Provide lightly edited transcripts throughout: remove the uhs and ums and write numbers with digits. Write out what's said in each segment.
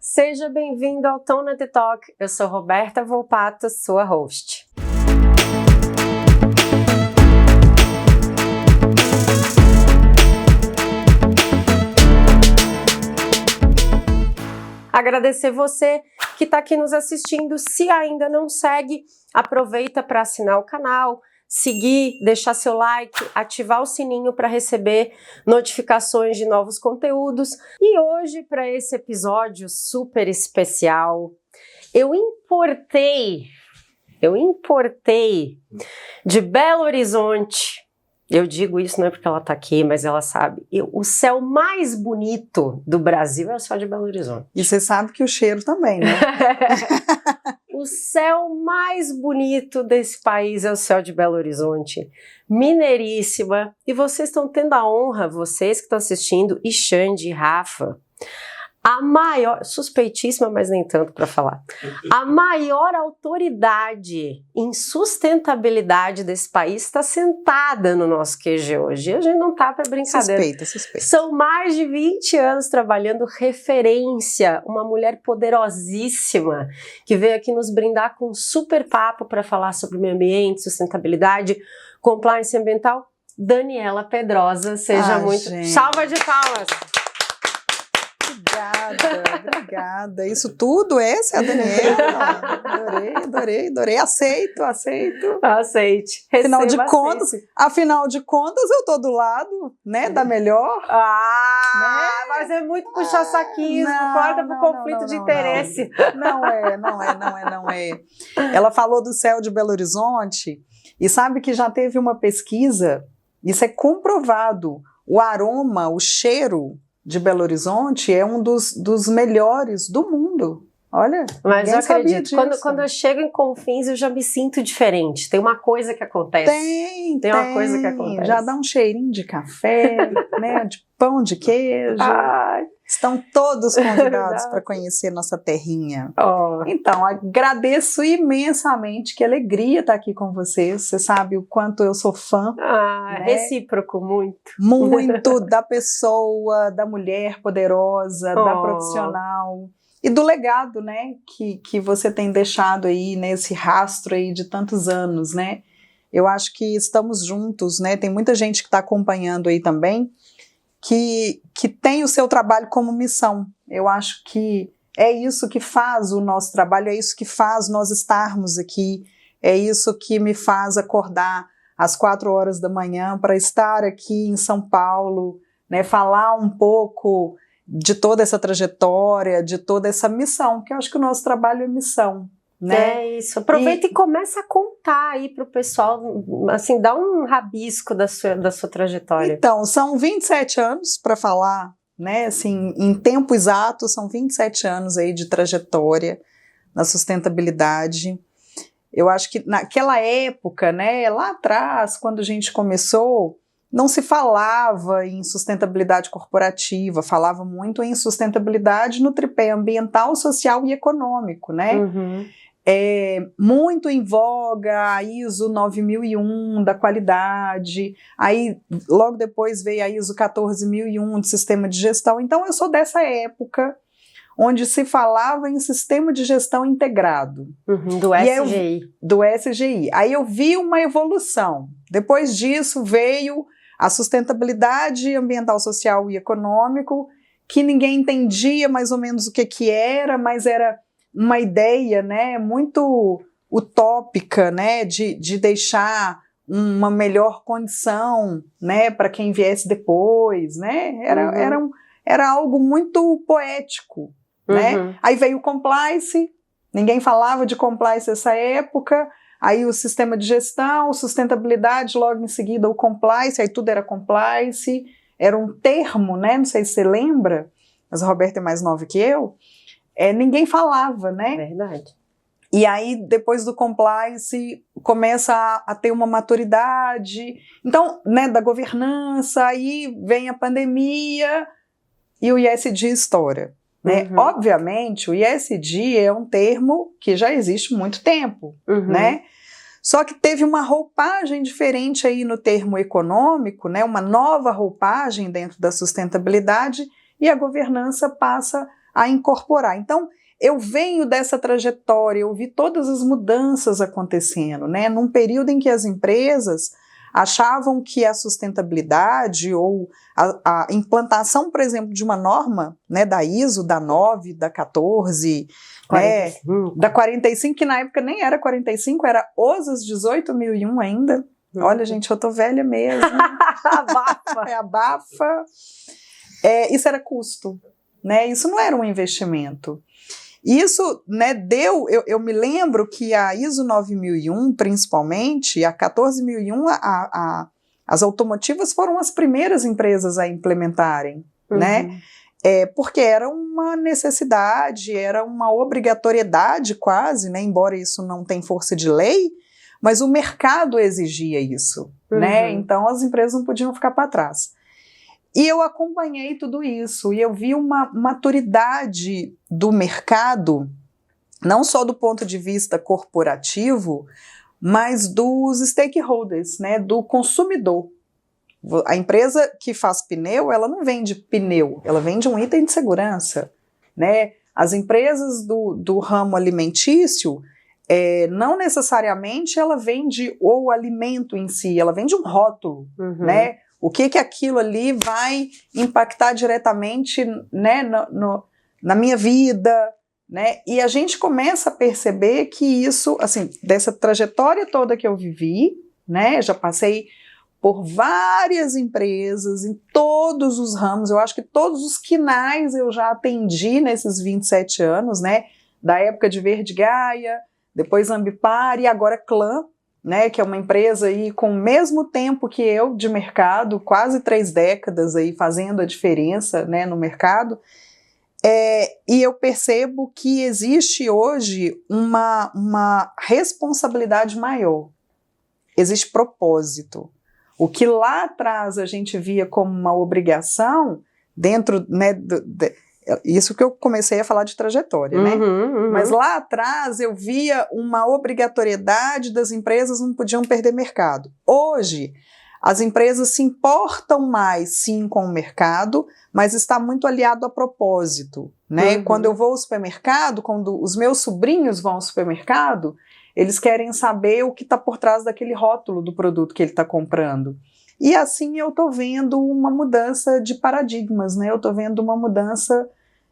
Seja bem-vindo ao Tona The Talk. Eu sou Roberta Volpato, sua host. Agradecer você que está aqui nos assistindo. Se ainda não segue, aproveita para assinar o canal, seguir, deixar seu like, ativar o sininho para receber notificações de novos conteúdos. E hoje, para esse episódio super especial, eu importei de Belo Horizonte. Eu digo isso não é porque ela está aqui, mas ela sabe. O céu mais bonito do Brasil é o céu de Belo Horizonte. E você sabe que o cheiro também, né? O céu mais bonito desse país é o céu de Belo Horizonte. Mineiríssima. E vocês estão tendo a honra, vocês que estão assistindo, e Xande e Rafa, a maior, suspeitíssima, mas nem tanto para falar, a maior autoridade em sustentabilidade desse país está sentada no nosso QG hoje. E a gente não tá para brincadeira. Suspeita. São mais de 20 anos trabalhando referência, uma mulher poderosíssima que veio aqui nos brindar com um super papo para falar sobre meio ambiente, sustentabilidade, compliance ambiental. Daniela Pedrosa, seja muito... Gente. Salva de palmas! Obrigada. Isso tudo, essa é a Daniela. Adorei. Aceite. Afinal de contas, eu tô do lado, né, da melhor. Mas é muito puxar saquismo, corta pro conflito de interesse. Não é. Ela falou do céu de Belo Horizonte e sabe que já teve uma pesquisa, isso é comprovado, o aroma, o cheiro de Belo Horizonte é um dos melhores do mundo. Olha, mas eu acredito, quando eu chego em Confins eu já me sinto diferente, tem uma coisa que acontece. Tem uma coisa que acontece. Já dá um cheirinho de café, né, de pão de queijo. Estão todos convidados para conhecer nossa terrinha. Então, agradeço imensamente, que alegria estar aqui com vocês. Você sabe o quanto eu sou fã. Né? Recíproco, muito. Muito da pessoa, da mulher poderosa, da profissional. E do legado, né, que você tem deixado aí, nesse rastro aí de tantos anos, né? Eu acho que estamos juntos, né? Tem muita gente que está acompanhando aí também, que tem o seu trabalho como missão. Eu acho que é isso que faz o nosso trabalho, é isso que faz nós estarmos aqui, é isso que me faz acordar às 4 horas da manhã para estar aqui em São Paulo, né, falar um pouco de toda essa trajetória, de toda essa missão, que eu acho que o nosso trabalho é missão. Né? É isso, aproveita e começa a contar aí pro pessoal, assim, dá um rabisco da sua trajetória. Então, são 27 anos para falar, né, assim, em tempo exato, são 27 anos aí de trajetória na sustentabilidade. Eu acho que naquela época, né, lá atrás, quando a gente começou, não se falava em sustentabilidade corporativa, falava muito em sustentabilidade no tripé ambiental, social e econômico, né? Muito em voga a ISO 9001 da qualidade, aí logo depois veio a ISO 14001 de sistema de gestão. Então eu sou dessa época onde se falava em sistema de gestão integrado. Do SGI. Do SGI. Aí eu vi uma evolução. Depois disso veio a sustentabilidade ambiental, social e econômico, que ninguém entendia mais ou menos o que era, mas era uma ideia, né, muito utópica, né, de deixar uma melhor condição, né, para quem viesse depois, né, era algo muito poético, né. Aí veio o compliance, ninguém falava de compliance nessa época, aí o sistema de gestão, sustentabilidade, logo em seguida o compliance, aí tudo era compliance, era um termo, né, não sei se você lembra, mas a Roberta é mais nova que eu, ninguém falava, né? Verdade. E aí, depois do compliance, começa a ter uma maturidade, então, né, da governança, aí vem a pandemia e o ESG estoura, né? Obviamente, o ESG é um termo que já existe há muito tempo, né? Só que teve uma roupagem diferente aí no termo econômico, né? Uma nova roupagem dentro da sustentabilidade, e a governança passa a incorporar. Então, eu venho dessa trajetória, eu vi todas as mudanças acontecendo, né? Num período em que as empresas achavam que a sustentabilidade ou a implantação, por exemplo, de uma norma, né, da ISO, da 9, da 14, 45. Né, da 45, que na época nem era 45, era OSAS 18.001 ainda. Olha, gente, eu tô velha mesmo. Abafa. Abafa. Isso era custo, né? Isso não era um investimento. Isso, né, eu me lembro que a ISO 9001, principalmente, a 14001, as automotivas foram as primeiras empresas a implementarem, né? Porque era uma necessidade, era uma obrigatoriedade quase, né? Embora isso não tenha força de lei, mas o mercado exigia isso, né? Então as empresas não podiam ficar para trás. E eu acompanhei tudo isso, e eu vi uma maturidade do mercado, não só do ponto de vista corporativo, mas dos stakeholders, né, do consumidor. A empresa que faz pneu, ela não vende pneu, ela vende um item de segurança, né? As empresas do ramo alimentício, não necessariamente ela vende o alimento em si, ela vende um rótulo, né? O que aquilo ali vai impactar diretamente, né, na minha vida, né? E a gente começa a perceber que isso, assim, dessa trajetória toda que eu vivi, né, já passei por várias empresas, em todos os ramos, eu acho que todos os quinais eu já atendi nesses 27 anos, né, da época de Verde Gaia, depois Ambipar e agora Clã, né, que é uma empresa aí com o mesmo tempo que eu de mercado, quase 3 décadas aí fazendo a diferença, né, no mercado, e eu percebo que existe hoje uma responsabilidade maior, existe propósito. O que lá atrás a gente via como uma obrigação, dentro, né, isso que eu comecei a falar de trajetória, né? Mas lá atrás eu via uma obrigatoriedade das empresas, não podiam perder mercado. Hoje, as empresas se importam mais, sim, com o mercado, mas está muito aliado a propósito, né? Quando eu vou ao supermercado, quando os meus sobrinhos vão ao supermercado, eles querem saber o que está por trás daquele rótulo do produto que ele está comprando. E assim eu estou vendo uma mudança de paradigmas, né? Eu estou vendo uma mudança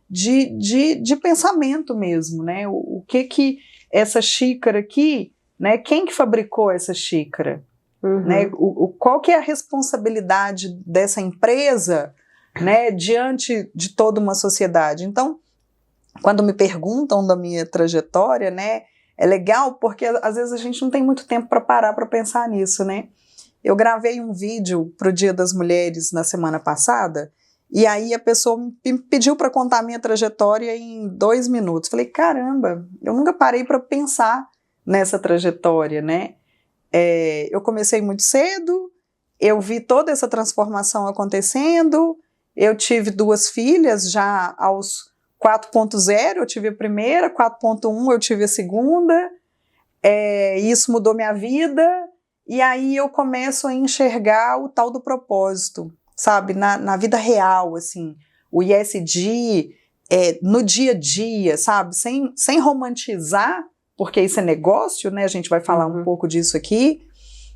de pensamento mesmo, né? O que essa xícara aqui, né? Quem que fabricou essa xícara? Né? Qual que é a responsabilidade dessa empresa, né? Diante de toda uma sociedade? Então, quando me perguntam da minha trajetória, né? É legal porque às vezes a gente não tem muito tempo para parar para pensar nisso, né? Eu gravei um vídeo para o Dia das Mulheres na semana passada, e aí a pessoa me pediu para contar a minha trajetória em 2 minutos. Falei, caramba, eu nunca parei para pensar nessa trajetória, né? Eu comecei muito cedo, eu vi toda essa transformação acontecendo, eu tive 2 filhas já aos 4.0, eu tive a primeira, 4.1 eu tive a segunda, isso mudou minha vida. E aí eu começo a enxergar o tal do propósito, sabe, na vida real, assim, o ESG no dia a dia, sabe, sem romantizar, porque isso é negócio, né, a gente vai falar um pouco disso aqui,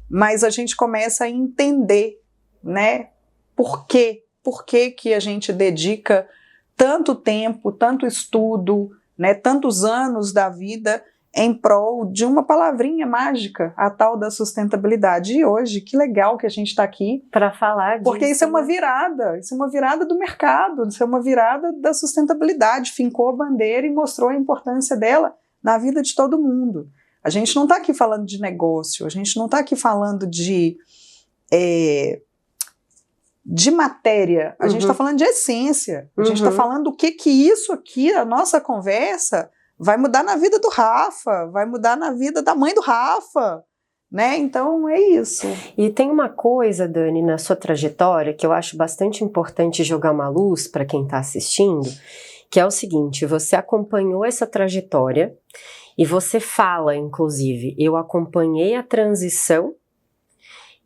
mas a gente começa a entender, né, por que que a gente dedica tanto tempo, tanto estudo, né, tantos anos da vida em prol de uma palavrinha mágica, a tal da sustentabilidade. E hoje, que legal que a gente está aqui para falar disso. Porque isso é uma virada do mercado, isso é uma virada da sustentabilidade, fincou a bandeira e mostrou a importância dela na vida de todo mundo. A gente não está aqui falando de negócio, a gente não está aqui falando de matéria, a gente está falando de essência, a gente está falando do que isso aqui, a nossa conversa, vai mudar na vida do Rafa, vai mudar na vida da mãe do Rafa, né? Então é isso. E tem uma coisa, Dani, na sua trajetória que eu acho bastante importante jogar uma luz para quem está assistindo, que é o seguinte: você acompanhou essa trajetória e você fala, inclusive, eu acompanhei a transição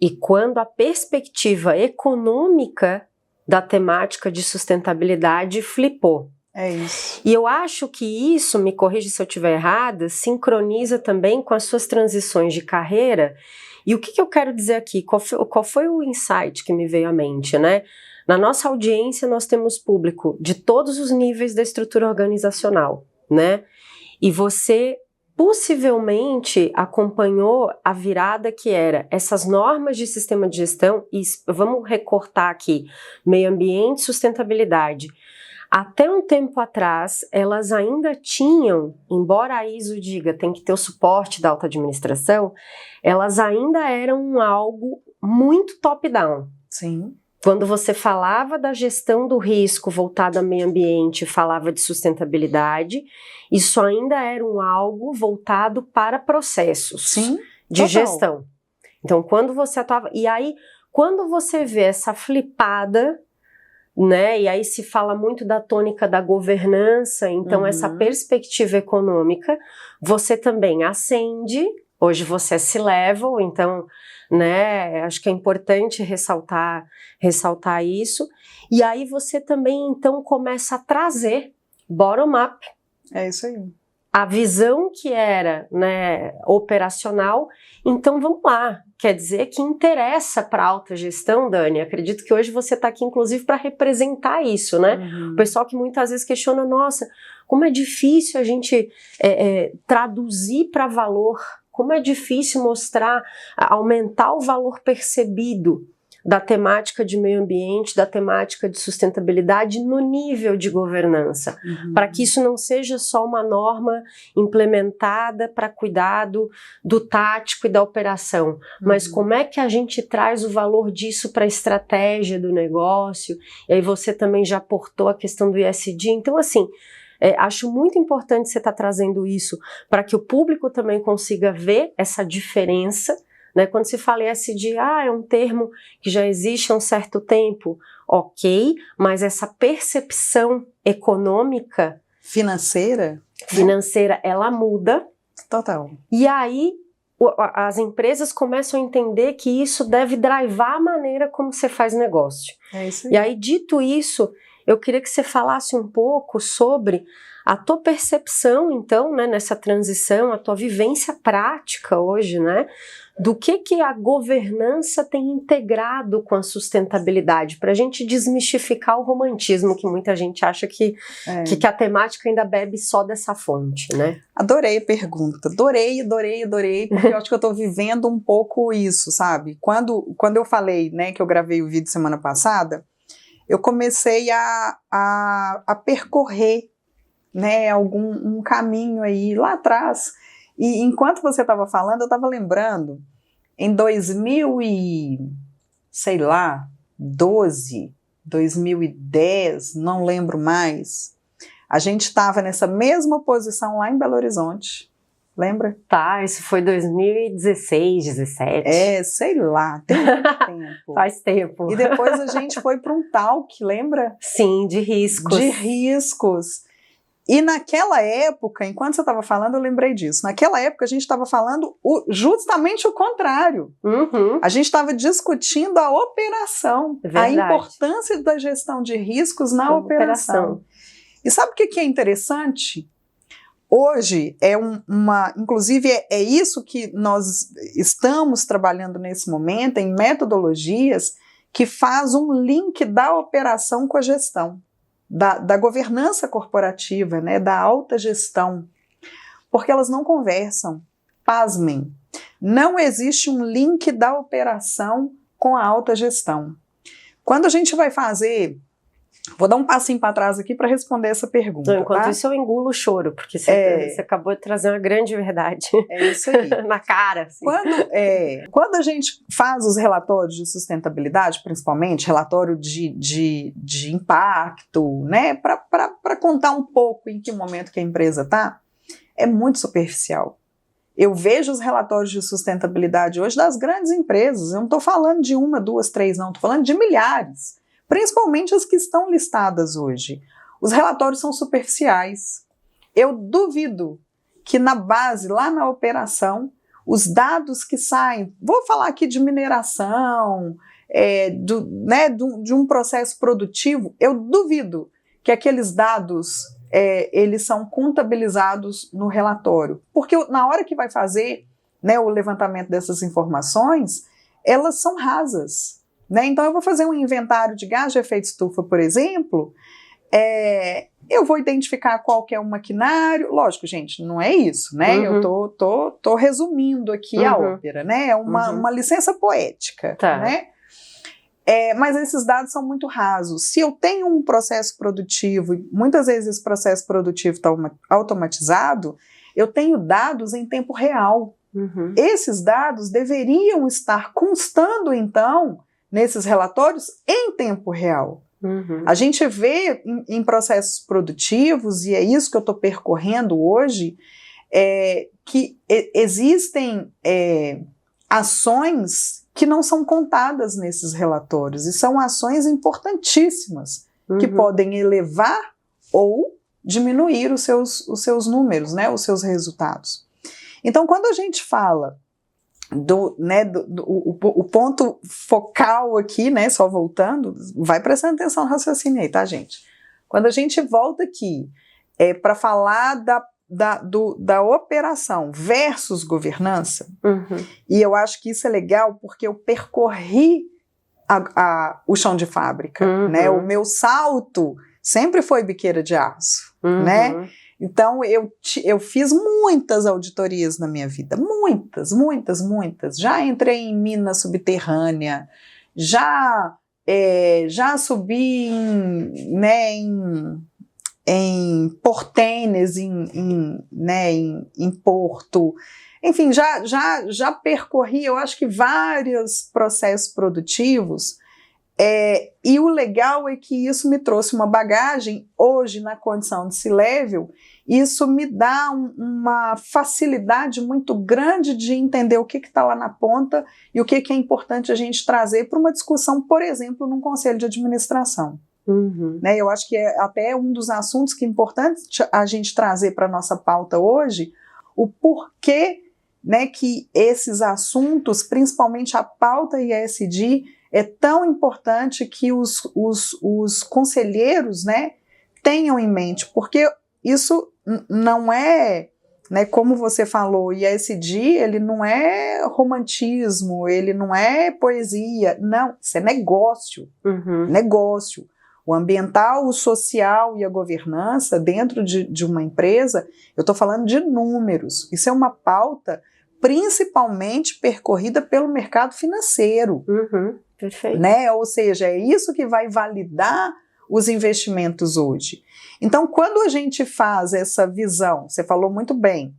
e quando a perspectiva econômica da temática de sustentabilidade flipou. É isso. E eu acho que isso, me corrija se eu estiver errada, sincroniza também com as suas transições de carreira. E o que eu quero dizer aqui? Qual foi o insight que me veio à mente, né? Na nossa audiência, nós temos público de todos os níveis da estrutura organizacional, né? E você possivelmente acompanhou a virada que era essas normas de sistema de gestão, e vamos recortar aqui, meio ambiente e sustentabilidade. Até um tempo atrás, elas ainda tinham, embora a ISO diga tem que ter o suporte da alta administração, elas ainda eram algo muito top-down. Sim. Quando você falava da gestão do risco voltada ao meio ambiente, falava de sustentabilidade, isso ainda era algo voltado para processos de gestão. Então, quando você atuava... E aí, quando você vê essa flipada, né, e aí se fala muito da tônica da governança, então essa perspectiva econômica, você também acende, hoje você é C-level, então, né, acho que é importante ressaltar isso, e aí você também, então, começa a trazer bottom-up. É isso aí. A visão que era, né, operacional, então vamos lá, quer dizer que interessa para a alta gestão, Dani, acredito que hoje você está aqui inclusive para representar isso, né, o pessoal que muitas vezes questiona, nossa, como é difícil a gente traduzir para valor, como é difícil mostrar, aumentar o valor percebido da temática de meio ambiente, da temática de sustentabilidade no nível de governança, para que isso não seja só uma norma implementada para cuidado do tático e da operação, mas como é que a gente traz o valor disso para a estratégia do negócio, e aí você também já aportou a questão do ESG, então assim, acho muito importante você estar trazendo isso para que o público também consiga ver essa diferença, né? Quando se fala ESG, é um termo que já existe há um certo tempo, ok, mas essa percepção econômica, financeira, ela muda. Total. E aí as empresas começam a entender que isso deve drivar a maneira como você faz negócio. É isso aí. E aí, dito isso, eu queria que você falasse um pouco sobre a tua percepção, então, né, nessa transição, a tua vivência prática hoje, né, do que a governança tem integrado com a sustentabilidade, para a gente desmistificar o romantismo que muita gente acha que a temática ainda bebe só dessa fonte, né? Adorei a pergunta, adorei, porque eu acho que eu estou vivendo um pouco isso, sabe? Quando eu falei, né, que eu gravei o vídeo semana passada, eu comecei a percorrer, né, um caminho aí lá atrás, e enquanto você estava falando, eu estava lembrando, em 2012, 2010, não lembro mais, a gente estava nessa mesma posição lá em Belo Horizonte, lembra? Tá, isso foi 2016, 17. Sei lá, tem muito tempo. Faz tempo. E depois a gente foi para um talk, lembra? Sim, de riscos. De riscos. E naquela época, enquanto você estava falando, eu lembrei disso. Naquela época a gente estava falando justamente o contrário. A gente estava discutindo a operação, a importância da gestão de riscos na operação. E sabe o que é interessante? Hoje inclusive é isso que nós estamos trabalhando nesse momento, em metodologias que faz um link da operação com a gestão. Da governança corporativa, né, da alta gestão, porque elas não conversam, pasmem, não existe um link da operação com a alta gestão. Quando a gente vai fazer, vou dar um passinho para trás aqui para responder essa pergunta. Então, enquanto isso eu engulo o choro, porque você acabou de trazer uma grande verdade. É isso aí. Na cara. Assim. Quando a gente faz os relatórios de sustentabilidade, principalmente relatório de impacto, né, para contar um pouco em que momento que a empresa está, é muito superficial. Eu vejo os relatórios de sustentabilidade hoje das grandes empresas, eu não estou falando de 1, 2, 3, não, estou falando de milhares. Principalmente as que estão listadas hoje. Os relatórios são superficiais. Eu duvido que na base, lá na operação, os dados que saem, vou falar aqui de mineração, de um processo produtivo, eu duvido que aqueles dados eles são contabilizados no relatório. Porque na hora que vai fazer, né, o levantamento dessas informações, elas são rasas. Né? Então eu vou fazer um inventário de gás de efeito estufa, por exemplo, eu vou identificar qual que é o maquinário, lógico, gente, não é isso, né? Eu tô resumindo aqui a ópera, né? É uma licença poética, né? Mas esses dados são muito rasos. Se eu tenho um processo produtivo, e muitas vezes esse processo produtivo está automatizado, eu tenho dados em tempo real. Esses dados deveriam estar constando, então, nesses relatórios em tempo real. A gente vê em processos produtivos, e é isso que eu estou percorrendo hoje, que existem ações que não são contadas nesses relatórios, e são ações importantíssimas, que podem elevar ou diminuir os seus números, né, os seus resultados. Então, quando a gente fala o ponto focal aqui, né, só voltando, vai prestando atenção no raciocínio aí, tá, gente? Quando a gente volta aqui para falar da operação versus governança, e eu acho que isso é legal porque eu percorri o chão de fábrica, né? O meu salto sempre foi biqueira de aço, né? Então, eu fiz muitas auditorias na minha vida, muitas. Já entrei em mina subterrânea, já subi em portênis, em porto. Enfim, já percorri, eu acho que vários processos produtivos. E o legal é que isso me trouxe uma bagagem, hoje na condição de C-Level, isso me dá uma facilidade muito grande de entender o que está lá na ponta e o que é importante a gente trazer para uma discussão, por exemplo, num conselho de administração. Né, eu acho que é até um dos assuntos que é importante a gente trazer para a nossa pauta hoje, o porquê, né, que esses assuntos, principalmente a pauta ESG, é tão importante que os conselheiros, né, tenham em mente, porque isso não é, né, como você falou, ESG, ele não é romantismo, ele não é poesia, não, isso é negócio, negócio. O ambiental, o social e a governança dentro de uma empresa, eu estou falando de números, isso é uma pauta principalmente percorrida pelo mercado financeiro. Perfeito. Né? Ou seja, é isso que vai validar os investimentos hoje. Então, quando a gente faz essa visão, você falou muito bem,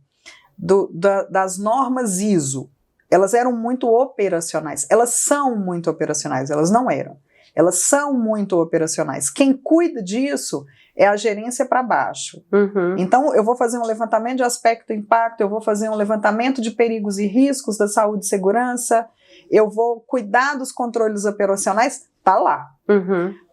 das normas ISO, elas eram muito operacionais, elas são muito operacionais, elas não eram. Elas são muito operacionais. Quem cuida disso é a gerência para baixo. Então, eu vou fazer um levantamento de aspecto e impacto, eu vou fazer um levantamento de perigos e riscos da saúde e segurança, eu vou cuidar dos controles operacionais, tá lá.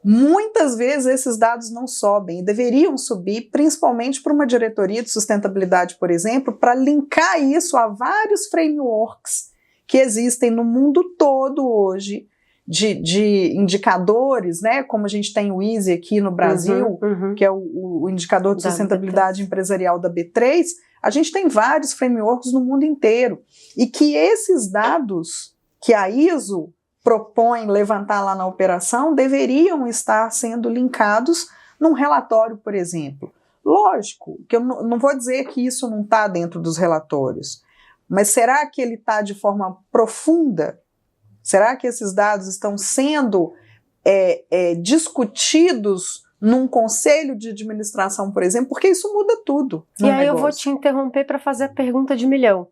Muitas vezes esses dados não sobem e deveriam subir, principalmente para uma diretoria de sustentabilidade, por exemplo, para linkar isso a vários frameworks que existem no mundo todo hoje, de indicadores, né, como a gente tem o ISE aqui no Brasil, que é o indicador de sustentabilidade empresarial da B3, a gente tem vários frameworks no mundo inteiro, e que esses dados que a ISO propõe levantar lá na operação deveriam estar sendo linkados num relatório, por exemplo. Lógico, que eu não vou dizer que isso não está dentro dos relatórios, mas será que ele está de forma profunda? Será que esses dados estão sendo discutidos num conselho de administração, por exemplo? Porque isso muda tudo. E aí eu vou te interromper para fazer a pergunta de milhão.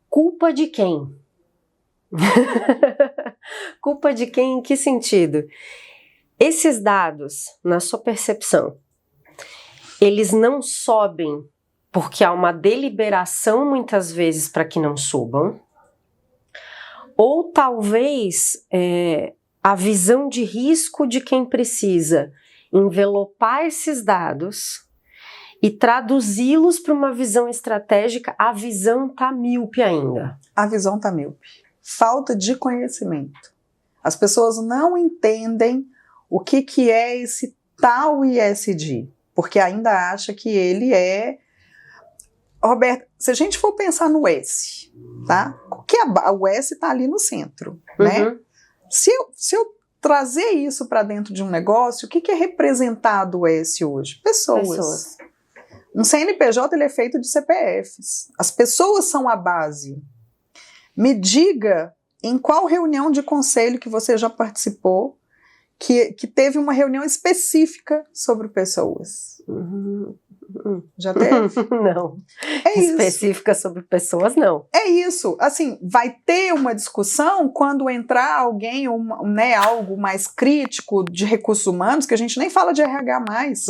Culpa de quem? Culpa de quem em que sentido? Esses dados, na sua percepção, eles não sobem porque há uma deliberação muitas vezes para que não subam? Ou talvez a visão de risco de quem precisa envelopar esses dados e traduzi-los para uma visão estratégica, a visão está míope ainda. A visão está míope. Falta de conhecimento. As pessoas não entendem o que é esse tal ESG, porque ainda acha que ele é... Roberto, se a gente for pensar no S, tá? O S está ali no centro, né? Se eu trazer isso para dentro de um negócio, o que é representado o S hoje? Pessoas. Um CNPJ ele é feito de CPFs. As pessoas são a base. Me diga em qual reunião de conselho que você já participou que teve uma reunião específica sobre pessoas. Já teve? Não. É específica isso. sobre pessoas, não. É isso. Assim, vai ter uma discussão quando entrar alguém, né, algo mais crítico de recursos humanos, que a gente nem fala de RH mais.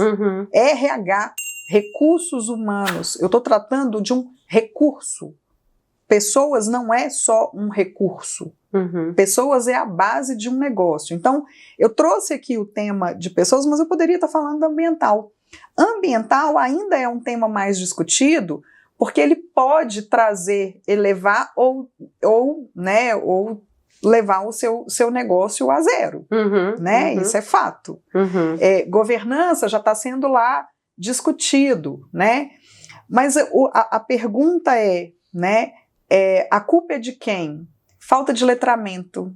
RH, recursos humanos. Eu estou tratando de um recurso. Pessoas não é só um recurso. Pessoas é a base de um negócio. Então, eu trouxe aqui o tema de pessoas, mas eu poderia estar falando da ambiental. Ambiental ainda é um tema mais discutido, porque ele pode elevar ou levar o seu negócio a zero. Né? Isso é fato. Governança já está sendo lá discutido, né? Mas a pergunta né, a culpa é de quem? Falta de letramento,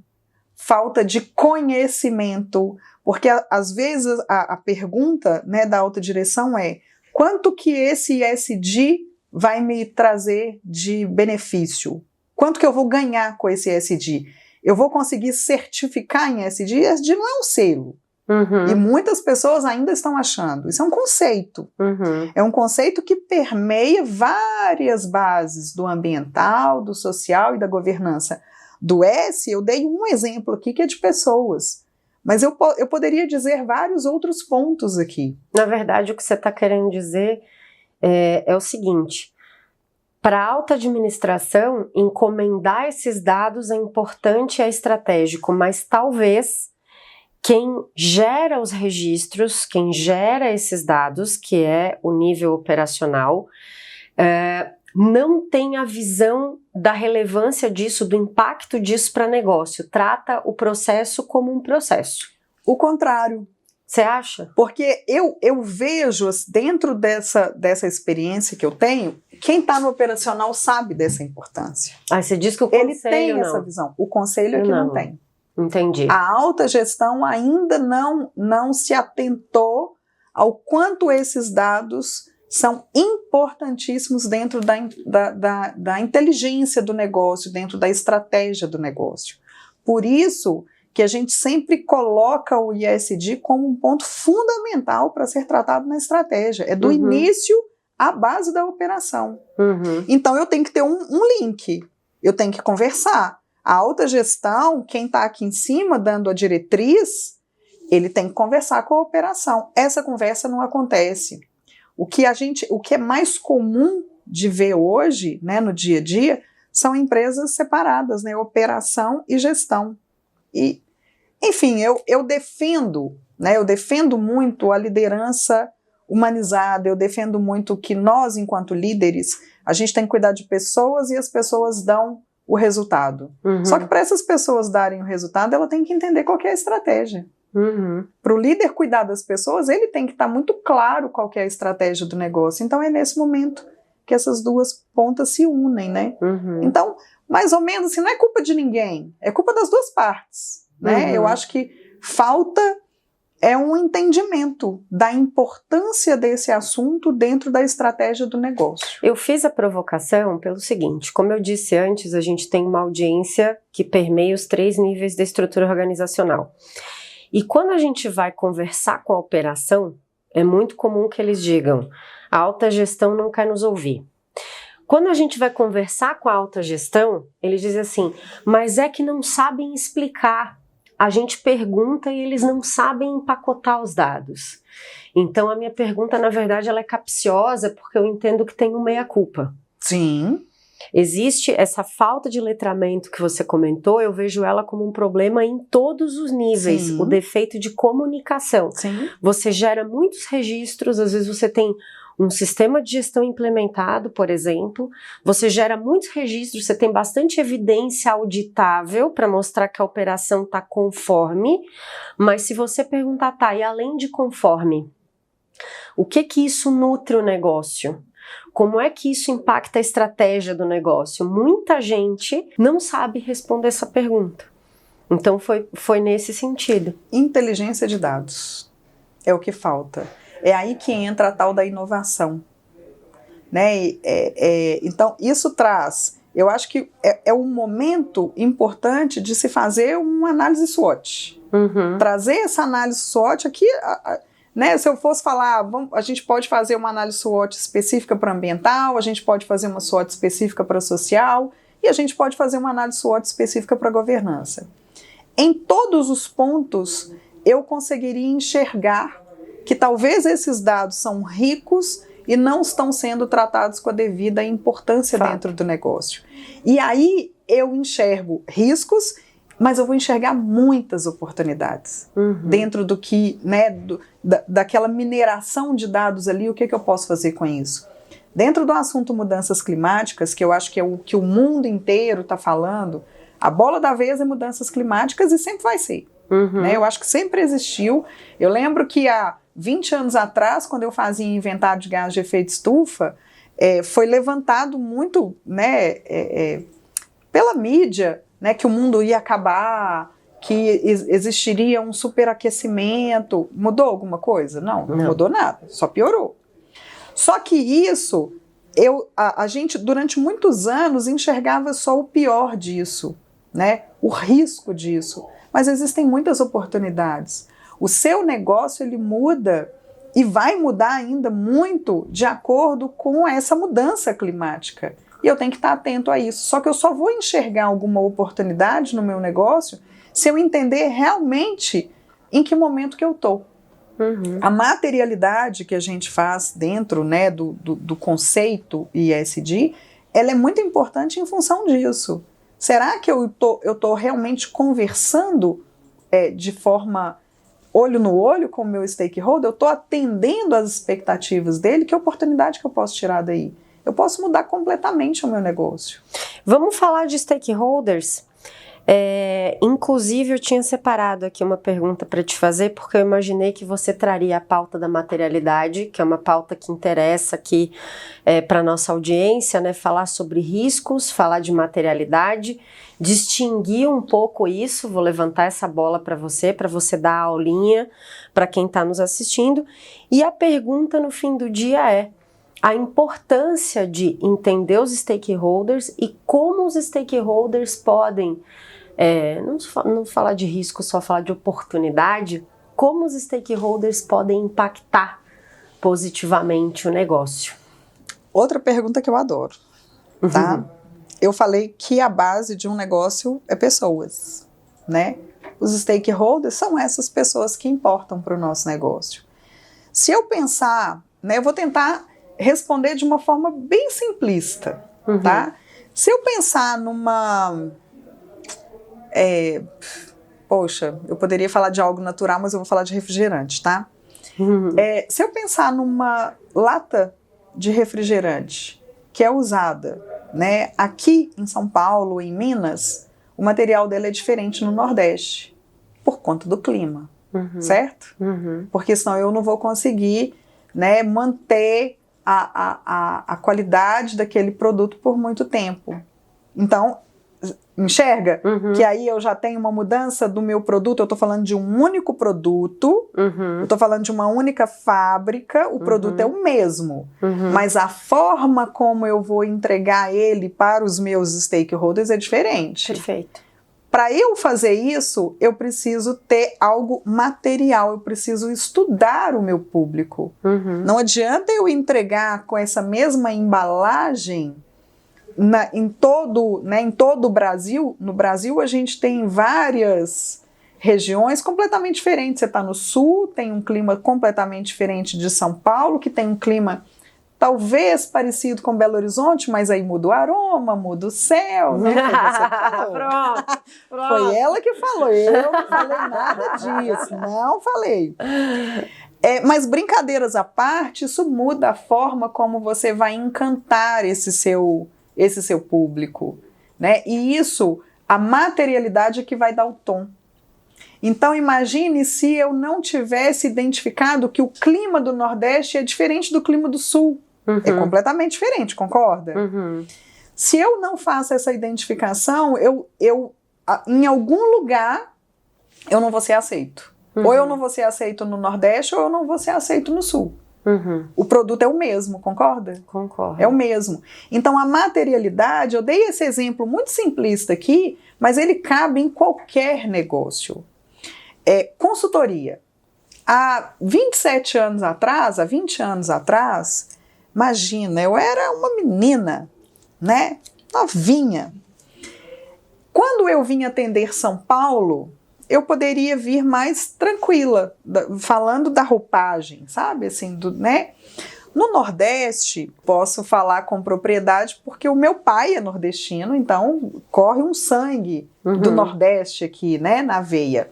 falta de conhecimento, porque às vezes a pergunta, né, da alta direção é: quanto que esse ESG vai me trazer de benefício? Quanto que eu vou ganhar com esse ESG? Eu vou conseguir certificar em ESG? ESG não é um selo. E muitas pessoas ainda estão achando. Isso é um conceito. É um conceito que permeia várias bases do ambiental, do social e da governança. Do S, eu dei um exemplo aqui que é de pessoas. Mas eu poderia dizer vários outros pontos aqui. Na verdade, o que você está querendo dizer é o seguinte: para a alta administração, encomendar esses dados é importante e é estratégico, mas talvez quem gera os registros, quem gera esses dados, que é o nível operacional, não tem a visão da relevância disso, do impacto disso para negócio. Trata o processo como um processo. O contrário. Você acha? Porque eu vejo, dentro dessa experiência que eu tenho, quem está no operacional sabe dessa importância. Você diz que o conselho ele tem não. Essa visão. O conselho é que não tem. Entendi. A alta gestão ainda não se atentou ao quanto esses dados são importantíssimos dentro da inteligência do negócio, dentro da estratégia do negócio. Por isso que a gente sempre coloca o ESG como um ponto fundamental para ser tratado na estratégia. É do início à base da operação. Então eu tenho que ter um link, eu tenho que conversar. A alta gestão, quem está aqui em cima dando a diretriz, ele tem que conversar com a operação. Essa conversa não acontece. O que é mais comum de ver hoje, né, no dia a dia, são empresas separadas, né, operação e gestão. E, enfim, eu defendo, né, eu defendo muito a liderança humanizada, eu defendo muito que nós, enquanto líderes, a gente tem que cuidar de pessoas e as pessoas dão o resultado. Só que para essas pessoas darem o resultado, ela tem que entender qual que é a estratégia. Para o líder cuidar das pessoas, ele tem que estar muito claro qual que é a estratégia do negócio. Então é nesse momento que essas duas pontas se unem, né? Então, mais ou menos, assim, não é culpa de ninguém, é culpa das duas partes, né? Eu acho que falta um entendimento da importância desse assunto dentro da estratégia do negócio. Eu fiz a provocação pelo seguinte: como eu disse antes, a gente tem uma audiência que permeia os 3 níveis da estrutura organizacional. E quando a gente vai conversar com a operação, é muito comum que eles digam: a alta gestão não quer nos ouvir. Quando a gente vai conversar com a alta gestão, eles dizem assim: mas é que não sabem explicar. A gente pergunta e eles não sabem empacotar os dados. Então a minha pergunta, na verdade, ela é capciosa, porque eu entendo que tem um meia-culpa. Sim. Existe essa falta de letramento que você comentou, eu vejo ela como um problema em todos os níveis. Sim. O defeito de comunicação. Sim. Você gera muitos registros, às vezes você tem um sistema de gestão implementado, por exemplo, você gera muitos registros, você tem bastante evidência auditável para mostrar que a operação está conforme, mas se você perguntar, tá, e além de conforme, o que isso nutre o negócio? Como é que isso impacta a estratégia do negócio? Muita gente não sabe responder essa pergunta. Então foi nesse sentido. Inteligência de dados é o que falta. É aí que entra a tal da inovação. Né? Então, isso traz... Eu acho que é um momento importante de se fazer uma análise SWOT. Trazer essa análise SWOT aqui... Né, se eu fosse falar, a gente pode fazer uma análise SWOT específica para ambiental, a gente pode fazer uma SWOT específica para social e a gente pode fazer uma análise SWOT específica para governança. Em todos os pontos, eu conseguiria enxergar que talvez esses dados são ricos e não estão sendo tratados com a devida importância dentro do negócio. E aí eu enxergo riscos, mas eu vou enxergar muitas oportunidades dentro do que, né, daquela mineração de dados ali, o que eu posso fazer com isso? Dentro do assunto mudanças climáticas, que eu acho que é o que o mundo inteiro está falando, a bola da vez é mudanças climáticas e sempre vai ser. Né? Eu acho que sempre existiu. Eu lembro que há 20 anos atrás, quando eu fazia inventário de gás de efeito estufa, foi levantado muito, né, pela mídia, né, que o mundo ia acabar, que existiria um superaquecimento. Mudou alguma coisa? Não mudou nada, só piorou. Só que isso, a gente durante muitos anos enxergava só o pior disso, né, o risco disso, mas existem muitas oportunidades. O seu negócio ele muda e vai mudar ainda muito de acordo com essa mudança climática. E eu tenho que estar atento a isso. Só que eu só vou enxergar alguma oportunidade no meu negócio se eu entender realmente em que momento que eu estou. A materialidade que a gente faz dentro, né, do conceito ESG, ela é muito importante em função disso. Será que eu tô realmente conversando de forma olho no olho com o meu stakeholder? Eu estou atendendo às expectativas dele? Que oportunidade que eu posso tirar daí? Eu posso mudar completamente o meu negócio. Vamos falar de stakeholders? Inclusive, eu tinha separado aqui uma pergunta para te fazer, porque eu imaginei que você traria a pauta da materialidade, que é uma pauta que interessa aqui para a nossa audiência, né? Falar sobre riscos, falar de materialidade, distinguir um pouco isso. Vou levantar essa bola para você dar a aulinha para quem está nos assistindo. E a pergunta no fim do dia é a importância de entender os stakeholders e como os stakeholders podem, não falar de risco, só falar de oportunidade, como os stakeholders podem impactar positivamente o negócio. Outra pergunta que eu adoro, tá? Eu falei que a base de um negócio é pessoas, né? Os stakeholders são essas pessoas que importam para o nosso negócio. Se eu pensar, né, eu vou tentar responder de uma forma bem simplista, tá? Se eu pensar numa... poxa, eu poderia falar de algo natural, mas eu vou falar de refrigerante, tá? Se eu pensar numa lata de refrigerante que é usada, né, aqui em São Paulo, em Minas, o material dela é diferente no Nordeste, por conta do clima, certo? Porque senão eu não vou conseguir, né, manter a qualidade daquele produto por muito tempo. Então, enxerga que aí eu já tenho uma mudança do meu produto. Eu estou falando de um único produto, eu estou falando de uma única fábrica, o produto é o mesmo, mas a forma como eu vou entregar ele para os meus stakeholders é diferente. Perfeito. Para eu fazer isso, eu preciso ter algo material, eu preciso estudar o meu público. Não adianta eu entregar com essa mesma embalagem em todo o Brasil. No Brasil a gente tem várias regiões completamente diferentes. Você está no sul, tem um clima completamente diferente de São Paulo, que tem um clima talvez parecido com Belo Horizonte, mas aí muda o aroma, muda o céu, né? Pronto. Foi ela que falou, eu não falei nada disso, não falei. Mas brincadeiras à parte, isso muda a forma como você vai encantar esse seu público, né? E isso, a materialidade é que vai dar o tom. Então imagine se eu não tivesse identificado que o clima do Nordeste é diferente do clima do Sul. É completamente diferente, concorda? Se eu não faço essa identificação, em algum lugar eu não vou ser aceito. Ou eu não vou ser aceito no Nordeste, ou eu não vou ser aceito no Sul. O produto é o mesmo, concorda? Concordo. É o mesmo. Então a materialidade, eu dei esse exemplo muito simplista aqui, mas ele cabe em qualquer negócio. Consultoria. Há 20 anos atrás, imagina, eu era uma menina, né? Novinha. Quando eu vim atender São Paulo, eu poderia vir mais tranquila, falando da roupagem, sabe? Assim, né? No Nordeste, posso falar com propriedade porque o meu pai é nordestino, então corre um sangue do Nordeste aqui, né? Na veia.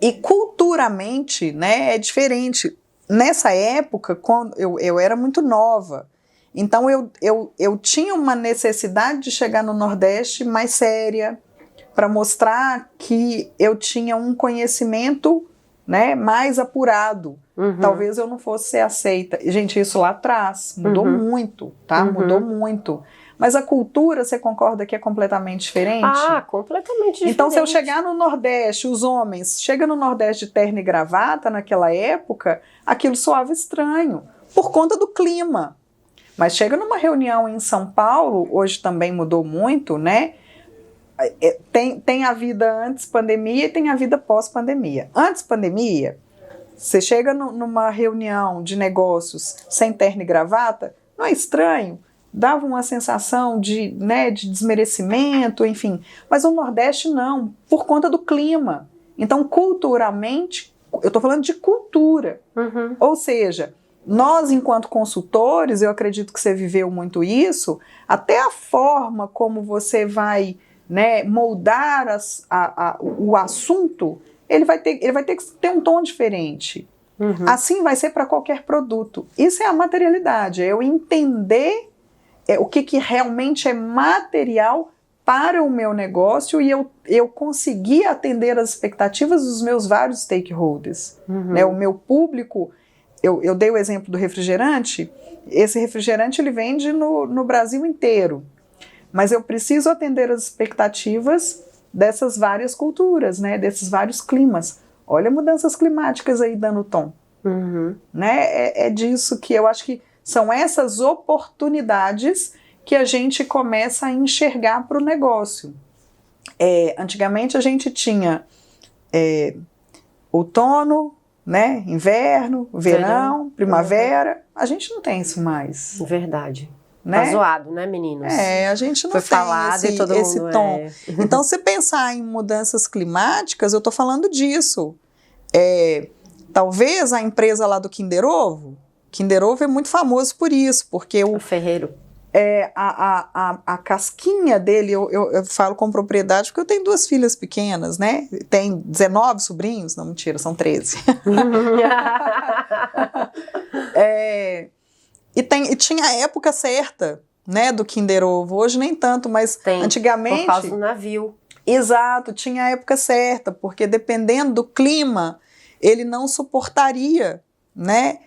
E culturalmente, né? É diferente. Nessa época, quando eu era muito nova, então eu tinha uma necessidade de chegar no Nordeste mais séria, para mostrar que eu tinha um conhecimento, né, mais apurado. Talvez eu não fosse ser aceita. Gente, isso lá atrás mudou muito, tá? Mudou muito. Mas a cultura, você concorda que é completamente diferente? Ah, completamente diferente. Então, se eu chegar no Nordeste, os homens chegam no Nordeste de terno e gravata naquela época, aquilo soava estranho, por conta do clima. Mas chega numa reunião em São Paulo, hoje também mudou muito, né? Tem a vida antes pandemia e tem a vida pós-pandemia. Antes pandemia, você chega numa reunião de negócios sem terno e gravata, não é estranho? Dava uma sensação de desmerecimento, enfim. Mas o Nordeste não, por conta do clima. Então, culturalmente, eu estou falando de cultura. Ou seja, nós, enquanto consultores, eu acredito que você viveu muito isso, até a forma como você vai, né, moldar o assunto, ele vai ter que ter um tom diferente. Assim vai ser para qualquer produto. Isso é a materialidade, é eu entender o que realmente é material para o meu negócio e eu conseguir atender as expectativas dos meus vários stakeholders. Né, o meu público, eu dei o exemplo do refrigerante, esse refrigerante ele vende no Brasil inteiro. Mas eu preciso atender as expectativas dessas várias culturas, né? Desses vários climas. Olha mudanças climáticas aí dando tom. Né? É disso que eu acho que são essas oportunidades que a gente começa a enxergar para o negócio. Antigamente a gente tinha outono, né? Inverno, verão, primavera. A gente não tem isso mais. Verdade. Né? Tá zoado, né, meninos? A gente não tem esse tom. Então, se pensar em mudanças climáticas, eu tô falando disso. Talvez a empresa lá do Kinder Ovo é muito famoso por isso, porque o ferreiro. A casquinha dele, eu falo com propriedade, porque eu tenho 2 filhas pequenas, né? Tem 19 sobrinhos, não, mentira, são 13. E tinha a época certa, né, do Kinder Ovo. Hoje nem tanto, mas antigamente... Por causa do navio. Exato, tinha a época certa, porque dependendo do clima, ele não suportaria, né,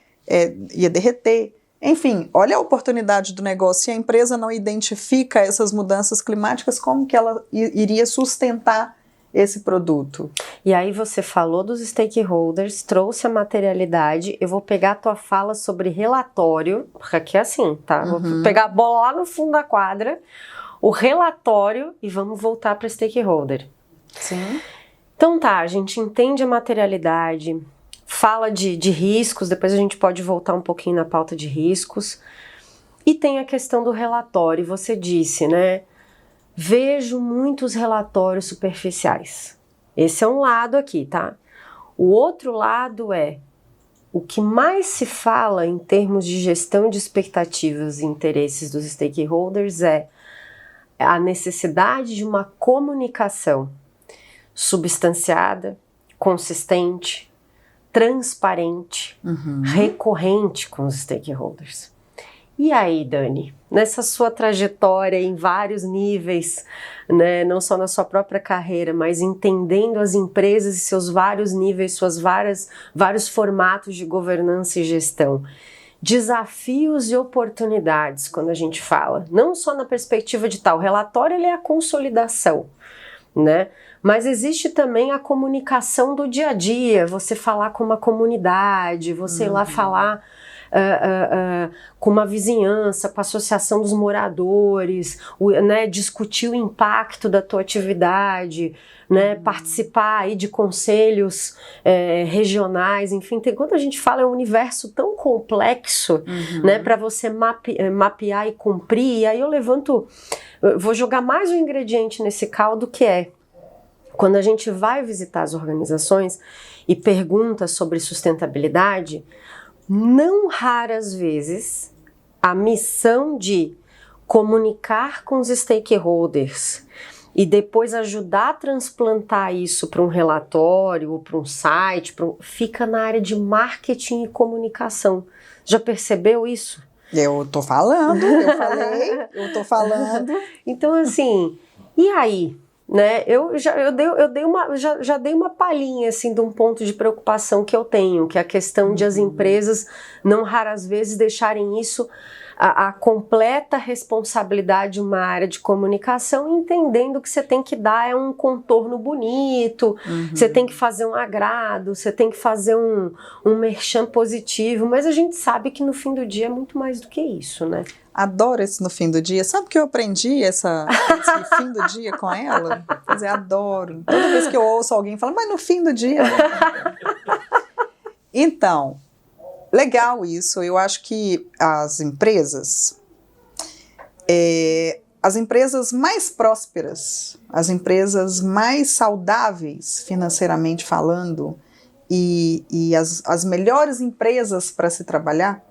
ia derreter. Enfim, olha a oportunidade do negócio. Se a empresa não identifica essas mudanças climáticas, como que ela iria sustentar esse produto? E aí você falou dos stakeholders, trouxe a materialidade. Eu vou pegar a tua fala sobre relatório, porque aqui é assim, tá? Vou pegar a bola lá no fundo da quadra, o relatório, e vamos voltar para stakeholder. Sim. Então tá, a gente entende a materialidade, fala de riscos, depois a gente pode voltar um pouquinho na pauta de riscos. E tem a questão do relatório, você disse, né? Vejo muitos relatórios superficiais. Esse é um lado aqui, tá? O outro lado é o que mais se fala em termos de gestão de expectativas e interesses dos stakeholders é a necessidade de uma comunicação substanciada, consistente, transparente, recorrente com os stakeholders. E aí, Dani, nessa sua trajetória em vários níveis, né, não só na sua própria carreira, mas entendendo as empresas e seus vários níveis, vários formatos de governança e gestão, desafios e oportunidades quando a gente fala, não só na perspectiva de tal, o relatório ele é a consolidação, né? Mas existe também a comunicação do dia a dia, você falar com uma comunidade, você ir lá falar com uma vizinhança, com a associação dos moradores, né, discutir o impacto da tua atividade, né, participar aí de conselhos regionais, enfim, quando a gente fala é um universo tão complexo, né, para você mapear e cumprir, e aí eu vou jogar mais um ingrediente nesse caldo que é, quando a gente vai visitar as organizações e pergunta sobre sustentabilidade, não raras vezes a missão de comunicar com os stakeholders e depois ajudar a transplantar isso para um relatório ou para um site, fica na área de marketing e comunicação. Já percebeu isso? Eu tô falando. Então, assim, e aí? Né? Eu já dei uma palhinha assim, de um ponto de preocupação que eu tenho, que é a questão de as empresas não raras vezes deixarem isso a completa responsabilidade de uma área de comunicação, entendendo que você tem que dar um contorno bonito, você tem que fazer um agrado, você tem que fazer um merchan positivo, mas a gente sabe que no fim do dia é muito mais do que isso, né? Adoro esse no fim do dia. Sabe que eu aprendi esse fim do dia com ela? Quer dizer, adoro. Toda vez que eu ouço alguém falar, mas no fim do dia. Então, legal isso. Eu acho que as empresas mais prósperas, as empresas mais saudáveis financeiramente falando e as melhores empresas para se trabalhar,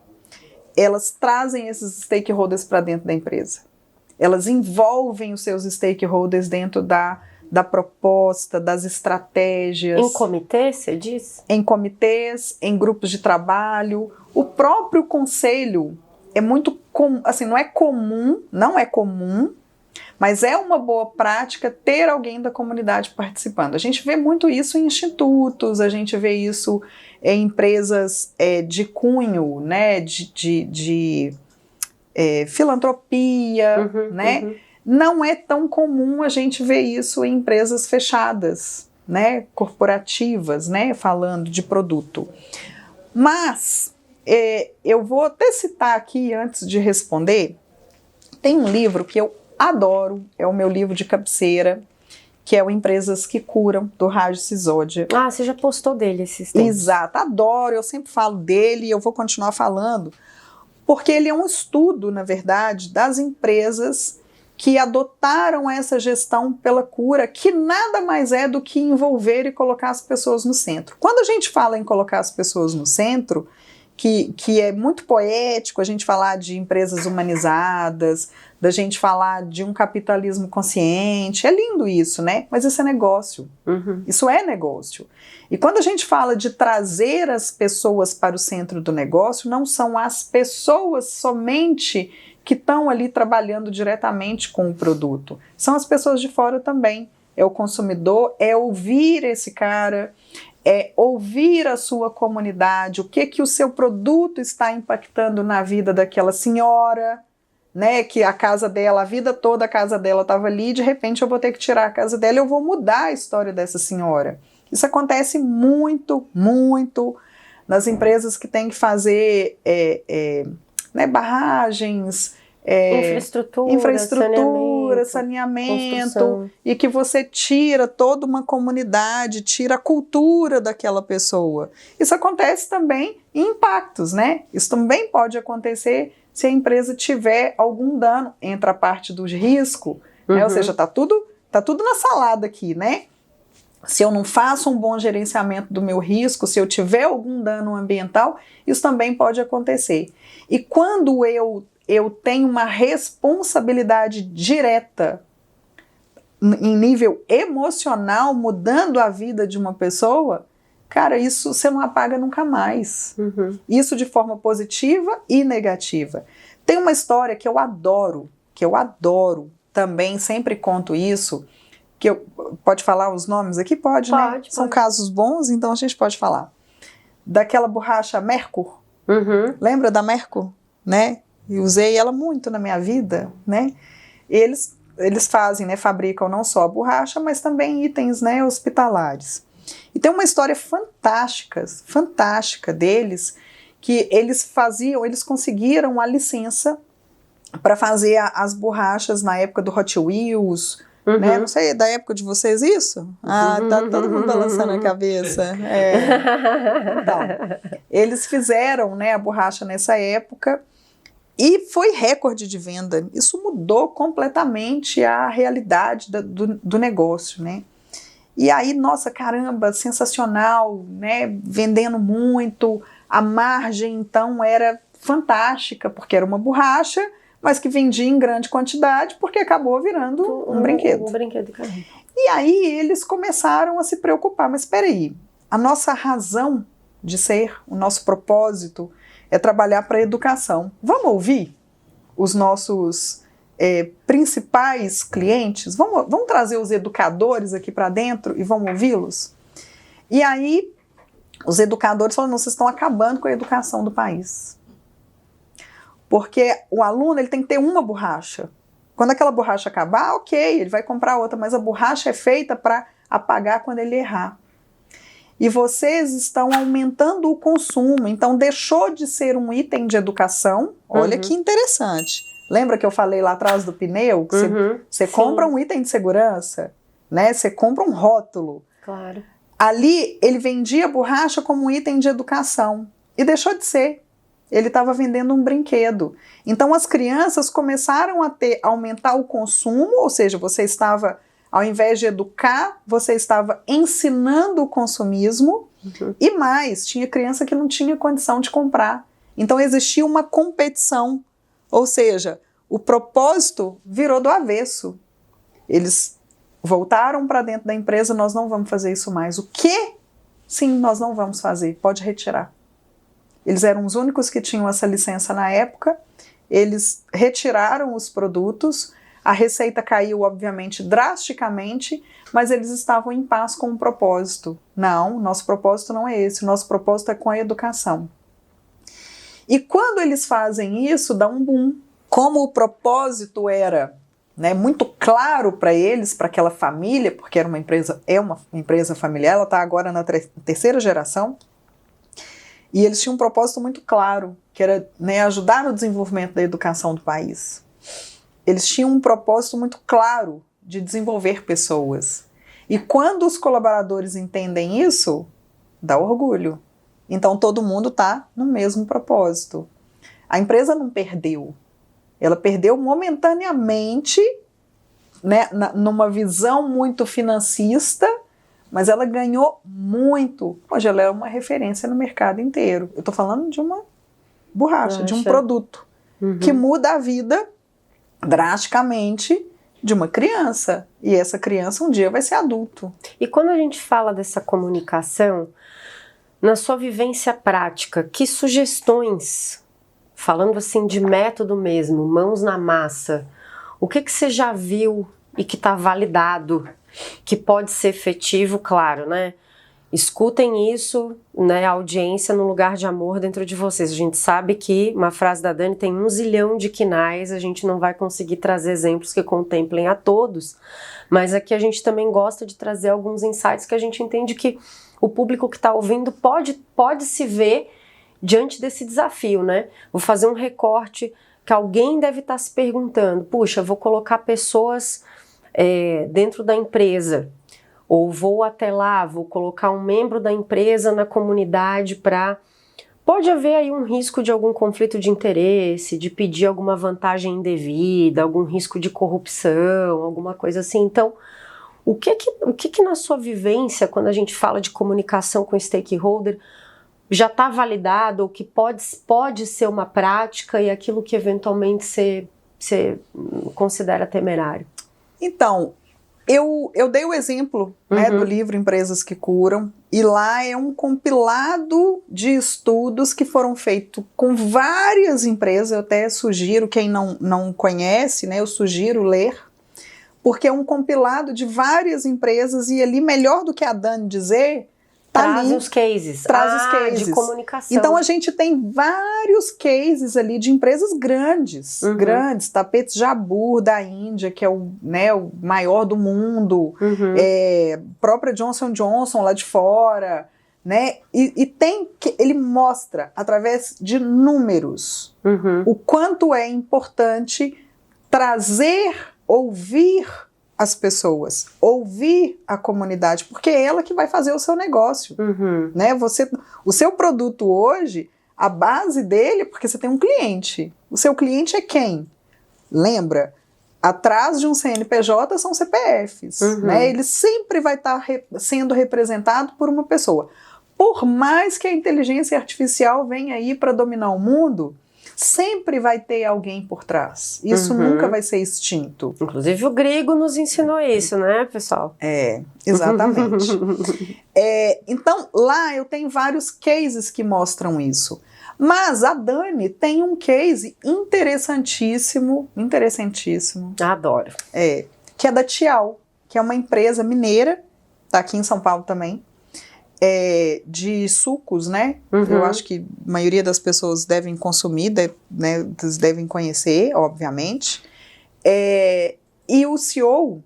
elas trazem esses stakeholders para dentro da empresa. Elas envolvem os seus stakeholders dentro da proposta, das estratégias. Em comitê, você diz? Em comitês, em grupos de trabalho. O próprio conselho é muito assim, não é comum, mas é uma boa prática ter alguém da comunidade participando. A gente vê muito isso em institutos, a gente vê isso em empresas de cunho, né, de filantropia, né? Não é tão comum a gente ver isso em empresas fechadas, né, corporativas, né, falando de produto. Mas eu vou até citar aqui, antes de responder, tem um livro que eu adoro, é o meu livro de cabeceira, que é o Empresas que Curam, do Raj Sisodia. Ah, você já postou dele esses tempos. Exato, adoro, eu sempre falo dele e eu vou continuar falando, porque ele é um estudo, na verdade, das empresas que adotaram essa gestão pela cura, que nada mais é do que envolver e colocar as pessoas no centro. Quando a gente fala em colocar as pessoas no centro, que é muito poético a gente falar de empresas humanizadas, da gente falar de um capitalismo consciente, é lindo isso, né? Mas isso é negócio, isso é negócio. E quando a gente fala de trazer as pessoas para o centro do negócio, não são as pessoas somente que estão ali trabalhando diretamente com o produto, são as pessoas de fora também, é o consumidor, é ouvir esse cara, é ouvir a sua comunidade, o que o seu produto está impactando na vida daquela senhora, né, que a casa dela, a vida toda a casa dela estava ali, de repente eu vou ter que tirar a casa dela, eu vou mudar a história dessa senhora. Isso acontece muito, muito nas empresas que têm que fazer né, barragens, infraestrutura, saneamento, e que você tira toda uma comunidade, tira a cultura daquela pessoa. Isso acontece também em impactos, né? Isso também pode acontecer se a empresa tiver algum dano, entra a parte do risco, né? Ou seja, tá tudo na salada aqui, né? Se eu não faço um bom gerenciamento do meu risco, se eu tiver algum dano ambiental, isso também pode acontecer. E quando eu tenho uma responsabilidade direta em nível emocional, mudando a vida de uma pessoa, cara, isso você não apaga nunca mais. Isso de forma positiva e negativa. Tem uma história que eu adoro, também sempre conto isso, pode falar os nomes aqui? Pode, né? São casos bons, então a gente pode falar. Daquela borracha Merkur. Lembra da Merkur? Né? E usei ela muito na minha vida, né? Eles fazem, né, fabricam não só a borracha, mas também itens, né, hospitalares. E tem uma história fantástica deles, que eles conseguiram a licença para fazer as borrachas na época do Hot Wheels, né? Não sei, da época de vocês isso? Ah, tá todo mundo balançando a cabeça. Então, eles fizeram, né, a borracha nessa época, e foi recorde de venda. Isso mudou completamente a realidade do negócio, né? E aí, nossa, caramba, sensacional, né? Vendendo muito. A margem, então, era fantástica, porque era uma borracha, mas que vendia em grande quantidade, porque acabou virando um brinquedo. Um brinquedo de carrinho. E aí, eles começaram a se preocupar. Mas espera aí, a nossa razão de ser, o nosso propósito, é trabalhar para a educação. Vamos ouvir os nossos principais clientes? Vamos trazer os educadores aqui para dentro e vamos ouvi-los? E aí, os educadores falam, não, vocês estão acabando com a educação do país. Porque o aluno ele tem que ter uma borracha. Quando aquela borracha acabar, ok, ele vai comprar outra, mas a borracha é feita para apagar quando ele errar. E vocês estão aumentando o consumo, então deixou de ser um item de educação. Olha que interessante. Lembra que eu falei lá atrás do pneu? Que você compra um item de segurança, né? Você compra um rótulo. Claro. Ali ele vendia borracha como um item de educação e deixou de ser. Ele estava vendendo um brinquedo. Então as crianças começaram a aumentar o consumo, ou seja, você estava, ao invés de educar, você estava ensinando o consumismo, e mais, tinha criança que não tinha condição de comprar. Então existia uma competição, ou seja, o propósito virou do avesso. Eles voltaram para dentro da empresa, nós não vamos fazer isso mais. O quê? Sim, nós não vamos fazer, pode retirar. Eles eram os únicos que tinham essa licença na época, eles retiraram os produtos. A receita caiu, obviamente, drasticamente, mas eles estavam em paz com o propósito. Não, nosso propósito não é esse, nosso propósito é com a educação. E quando eles fazem isso, dá um boom. Como o propósito era, né, muito claro para eles, para aquela família, porque era uma empresa familiar, ela está agora na terceira geração, e eles tinham um propósito muito claro, que era, né, ajudar no desenvolvimento da educação do país. Eles tinham um propósito muito claro de desenvolver pessoas. E quando os colaboradores entendem isso, dá orgulho. Então todo mundo está no mesmo propósito. A empresa não perdeu. Ela perdeu momentaneamente, né, numa visão muito financista, mas ela ganhou muito. Hoje ela é uma referência no mercado inteiro. Eu estou falando de uma borracha, de um produto que muda a vida drasticamente de uma criança, e essa criança um dia vai ser adulto. E quando a gente fala dessa comunicação, na sua vivência prática, que sugestões, falando assim de método mesmo, mãos na massa, o que você já viu e que está validado, que pode ser efetivo, claro, né? Escutem isso, né, a audiência no lugar de amor dentro de vocês. A gente sabe que uma frase da Dani tem 1 zilhão de quinais, a gente não vai conseguir trazer exemplos que contemplem a todos, mas aqui a gente também gosta de trazer alguns insights que a gente entende que o público que está ouvindo pode se ver diante desse desafio, né? Vou fazer um recorte que alguém deve estar se perguntando, puxa, vou colocar pessoas dentro da empresa, ou vou até lá, vou colocar um membro da empresa na comunidade para... Pode haver aí um risco de algum conflito de interesse, de pedir alguma vantagem indevida, algum risco de corrupção, alguma coisa assim. Então, o que na sua vivência, quando a gente fala de comunicação com stakeholder, já está validado, ou que pode ser uma prática, e aquilo que eventualmente você considera temerário? Então, eu dei o exemplo, né, do livro Empresas que Curam, e lá é um compilado de estudos que foram feitos com várias empresas. Eu até sugiro, quem não conhece, né, eu sugiro ler, porque é um compilado de várias empresas, e ali, melhor do que a Dani dizer, traz os cases. Traz os cases. De comunicação. Então a gente tem vários cases ali de empresas grandes, Tapetes Jabur da Índia, que é o maior do mundo, própria Johnson & Johnson lá de fora, né? E tem que ele mostra através de números o quanto é importante trazer, ouvir as pessoas, ouvir a comunidade, porque é ela que vai fazer o seu negócio, né? O seu produto hoje, a base dele, porque você tem um cliente. O seu cliente é quem? Lembra? Atrás de um CNPJ são CPFs, né? Ele sempre vai estar sendo representado por uma pessoa. Por mais que a inteligência artificial venha aí para dominar o mundo, sempre vai ter alguém por trás. Isso nunca vai ser extinto. Inclusive o Grigo nos ensinou isso, né, pessoal? Exatamente. Então, lá eu tenho vários cases que mostram isso. Mas a Dani tem um case interessantíssimo. Adoro. Que é da Tial, que é uma empresa mineira, tá aqui em São Paulo também, de sucos, né? Eu acho que a maioria das pessoas devem consumir, né, devem conhecer, obviamente. E o CEO,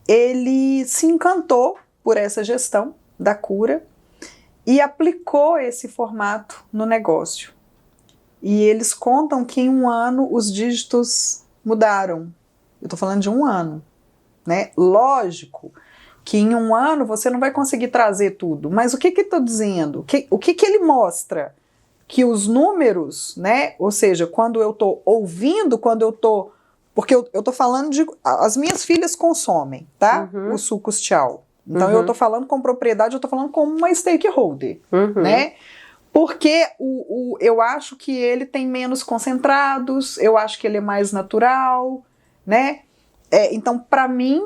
ele se encantou por essa gestão da cura e aplicou esse formato no negócio. E eles contam que em 1 ano os dígitos mudaram. Eu tô falando de 1 ano, né? Lógico que em 1 ano você não vai conseguir trazer tudo, mas o que eu estou dizendo? O que ele mostra? Que os números, né, ou seja, quando eu estou ouvindo, porque eu estou falando as minhas filhas consomem, tá? Os sucos Tial. Então eu estou falando com propriedade, eu estou falando como uma stakeholder, né? Porque eu acho que ele tem menos concentrados, eu acho que ele é mais natural, né? Então, para mim,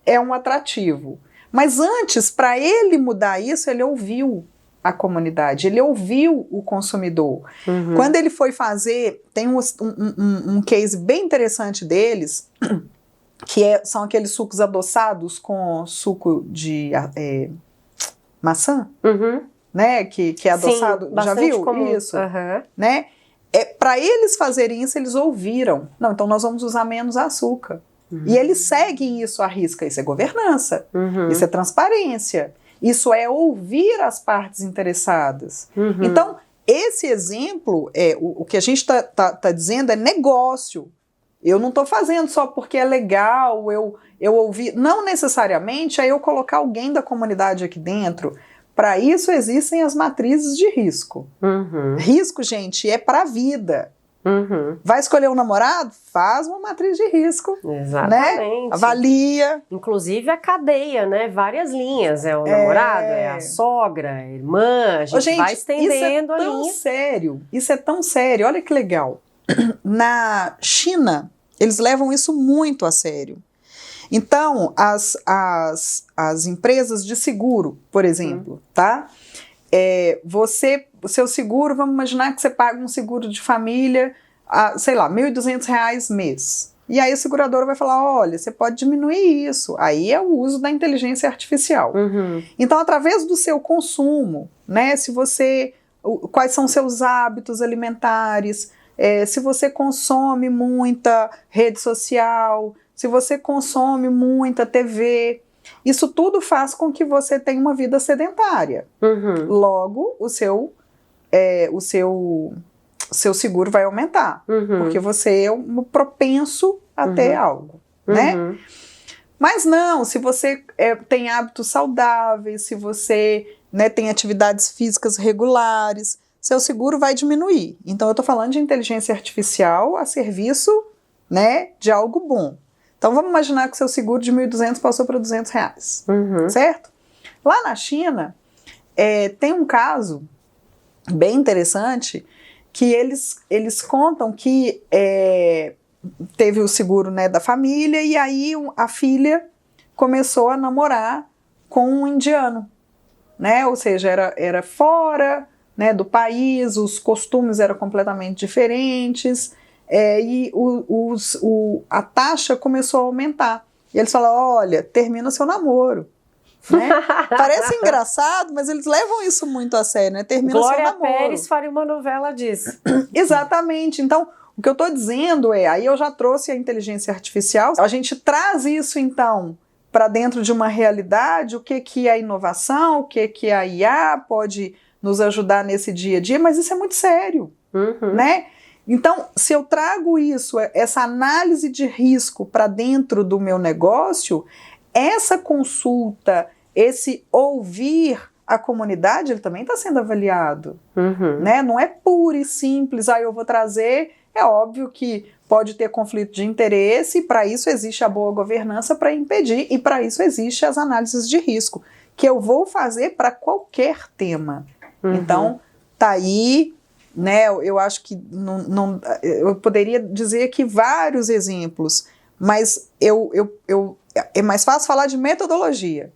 é um atrativo. Mas antes, para ele mudar isso, ele ouviu a comunidade, ele ouviu o consumidor. Quando ele foi fazer, tem um case bem interessante deles, que são aqueles sucos adoçados com suco de maçã, né? Que é adoçado. Sim, já viu comum. Isso? Né? Para eles fazerem isso, eles ouviram. Não, então nós vamos usar menos açúcar. E eles seguem isso à risca. Isso é governança, isso é transparência, isso é ouvir as partes interessadas. Então, esse exemplo, o que a gente tá dizendo é negócio. Eu não estou fazendo só porque é legal, eu ouvir. Não necessariamente é eu colocar alguém da comunidade aqui dentro. Para isso existem as matrizes de risco. Risco, gente, é para a vida. Vai escolher um namorado? Faz uma matriz de risco. Exatamente. Né? Avalia. Inclusive a cadeia, né? Várias linhas. É o namorado, é a sogra, a irmã. A gente vai estendendo a linha. Isso é tão sério. Olha que legal. Na China, eles levam isso muito a sério. Então, as empresas de seguro, por exemplo, tá? O seu seguro, vamos imaginar que você paga um seguro de família, sei lá, R$1.200 mês. E aí a seguradora vai falar, olha, você pode diminuir isso. Aí é o uso da inteligência artificial. Então, através do seu consumo, né, quais são seus hábitos alimentares, se você consome muita rede social, se você consome muita TV, isso tudo faz com que você tenha uma vida sedentária. Logo, o seu seguro vai aumentar, porque você é um propenso a ter algo, né? Mas não, se você tem hábitos saudáveis, se você, né, tem atividades físicas regulares, seu seguro vai diminuir. Então eu estou falando de inteligência artificial a serviço, né, de algo bom. Então vamos imaginar que seu seguro de R$1.200 passou para R$200, certo? Lá na China, tem um caso bem interessante que eles contam que teve o seguro, né, da família, e aí a filha começou a namorar com um indiano, né? Ou seja, era fora, né, do país, os costumes eram completamente diferentes, e a taxa começou a aumentar. E eles falaram, olha, termina seu namoro. Né? Parece engraçado, mas eles levam isso muito a sério, né? Termina Glória seu namoro. Pérez faria uma novela disso. Exatamente. Então, o que eu estou dizendo aí eu já trouxe a inteligência artificial, a gente traz isso, então, para dentro de uma realidade, o que é a inovação, o que a IA pode nos ajudar nesse dia a dia, mas isso é muito sério, né? Então, se eu trago isso, essa análise de risco para dentro do meu negócio, essa consulta, esse ouvir a comunidade, ele também está sendo avaliado, né? Não é puro e simples, eu vou trazer, é óbvio que pode ter conflito de interesse, e para isso existe a boa governança para impedir, e para isso existe as análises de risco, que eu vou fazer para qualquer tema. Então, tá aí, né? Eu acho que eu poderia dizer aqui vários exemplos, mas é mais fácil falar de metodologia.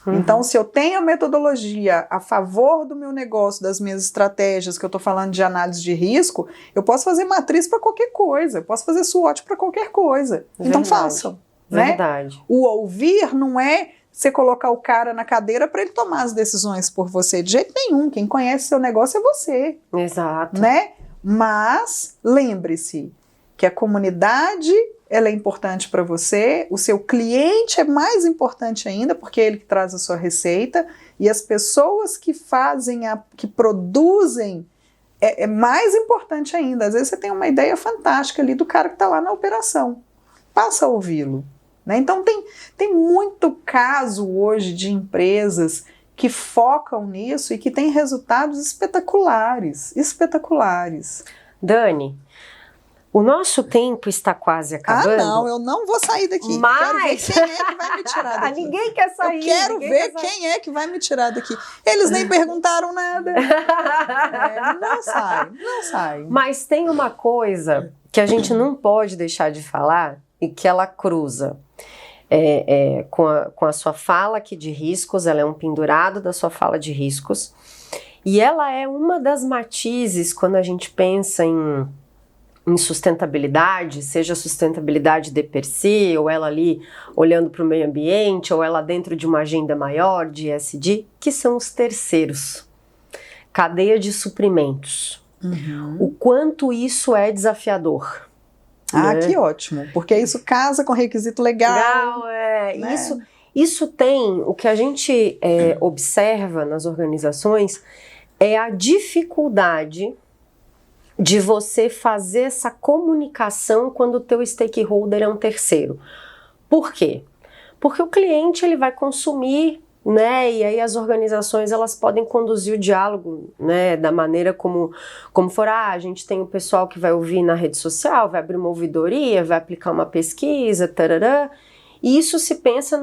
Então, se eu tenho a metodologia a favor do meu negócio, das minhas estratégias, que eu estou falando de análise de risco, eu posso fazer matriz para qualquer coisa, eu posso fazer SWOT para qualquer coisa. Então, façam. Verdade. Né? O ouvir não é você colocar o cara na cadeira para ele tomar as decisões por você, de jeito nenhum. Quem conhece seu negócio é você. Exato. Né? Mas, lembre-se que a comunidade, ela é importante para você, o seu cliente é mais importante ainda, porque é ele que traz a sua receita, e as pessoas que fazem, que produzem, é mais importante ainda. Às vezes você tem uma ideia fantástica ali do cara que está lá na operação. Passa a ouvi-lo. Né? Então tem muito caso hoje de empresas que focam nisso e que têm resultados espetaculares. Dani, o nosso tempo está quase acabando. Não, eu não vou sair daqui. Mas... Quero ver quem é que vai me tirar daqui. Ninguém quer sair. Eu quero ver quem é que vai me tirar daqui. Eles nem perguntaram nada. Não sai. Mas tem uma coisa que a gente não pode deixar de falar e que ela cruza com a sua fala aqui de riscos, ela é um pendurado da sua fala de riscos, e ela é uma das matizes quando a gente pensa em sustentabilidade, seja sustentabilidade de per se, ou ela ali olhando para o meio ambiente, ou ela dentro de uma agenda maior de ESG, que são os terceiros. Cadeia de suprimentos. O quanto isso é desafiador. Né? Que ótimo, porque isso casa com requisito legal. Né? Isso tem, o que a gente observa nas organizações é a dificuldade de você fazer essa comunicação quando o teu stakeholder é um terceiro. Por quê? Porque o cliente ele vai consumir, né? E aí as organizações elas podem conduzir o diálogo, né? Da maneira como for. A gente tem o pessoal que vai ouvir na rede social, vai abrir uma ouvidoria, vai aplicar uma pesquisa, tarará. E isso se pensa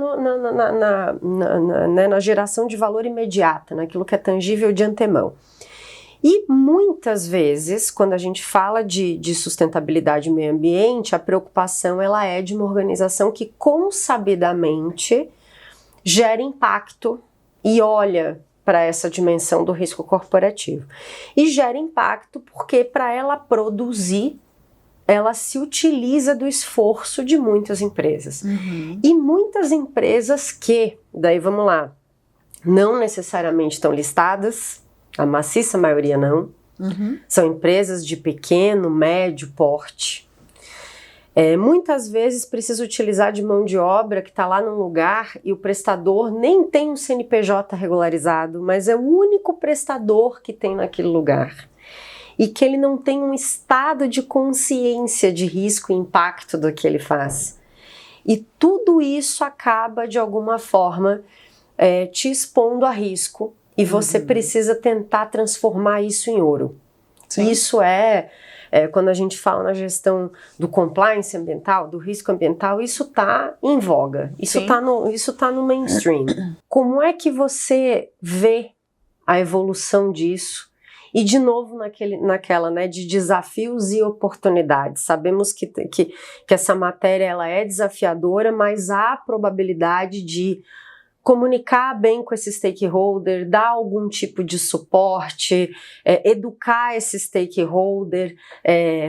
na geração de valor imediata, naquilo que é tangível de antemão. E muitas vezes, quando a gente fala de sustentabilidade e meio ambiente, a preocupação ela é de uma organização que consabidamente gera impacto e olha para essa dimensão do risco corporativo. E gera impacto porque para ela produzir, ela se utiliza do esforço de muitas empresas. E muitas empresas que, daí vamos lá, não necessariamente estão listadas, a maciça maioria não, são empresas de pequeno, médio porte. Muitas vezes precisa utilizar de mão de obra que está lá num lugar e o prestador nem tem um CNPJ regularizado, mas é o único prestador que tem naquele lugar. E que ele não tem um estado de consciência de risco e impacto do que ele faz. E tudo isso acaba, de alguma forma, te expondo a risco. E você precisa tentar transformar isso em ouro. Sim. Isso quando a gente fala na gestão do compliance ambiental, do risco ambiental, isso está em voga. Isso tá no mainstream. Como é que você vê a evolução disso? E de novo naquela, né, de desafios e oportunidades. Sabemos que essa matéria ela é desafiadora, mas há a probabilidade de comunicar bem com esse stakeholder, dar algum tipo de suporte, educar esse stakeholder,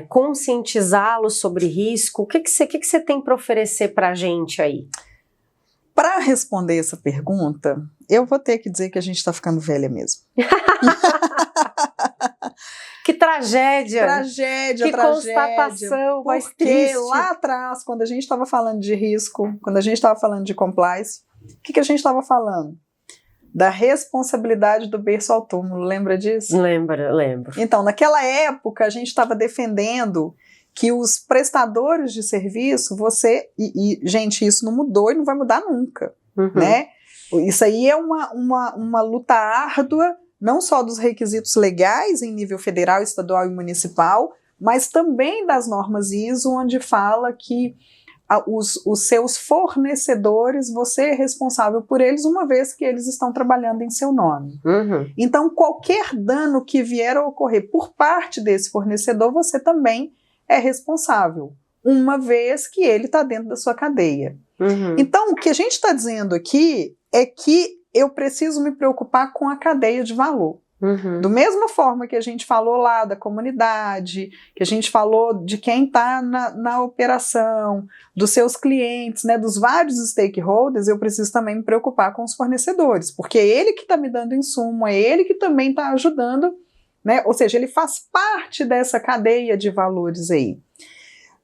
conscientizá-lo sobre risco. O que você tem para oferecer para a gente aí? Para responder essa pergunta, eu vou ter que dizer que a gente está ficando velha mesmo. Que tragédia! Tragédia. Constatação mais triste. Porque lá atrás, quando a gente estava falando de risco, quando a gente estava falando de compliance, o que a gente estava falando? Da responsabilidade do berço ao túmulo, lembra disso? Lembro. Então, naquela época, a gente estava defendendo que os prestadores de serviço, gente, isso não mudou e não vai mudar nunca, né? Isso aí é uma luta árdua, não só dos requisitos legais em nível federal, estadual e municipal, mas também das normas ISO, onde fala que os seus fornecedores, você é responsável por eles, uma vez que eles estão trabalhando em seu nome. Então, qualquer dano que vier a ocorrer por parte desse fornecedor, você também é responsável, uma vez que ele está dentro da sua cadeia. Então, o que a gente está dizendo aqui é que eu preciso me preocupar com a cadeia de valor. Do mesma forma que a gente falou lá da comunidade, que a gente falou de quem está na operação, dos seus clientes, né, dos vários stakeholders, eu preciso também me preocupar com os fornecedores, porque é ele que está me dando insumo, é ele que também está ajudando, né, ou seja, ele faz parte dessa cadeia de valores aí.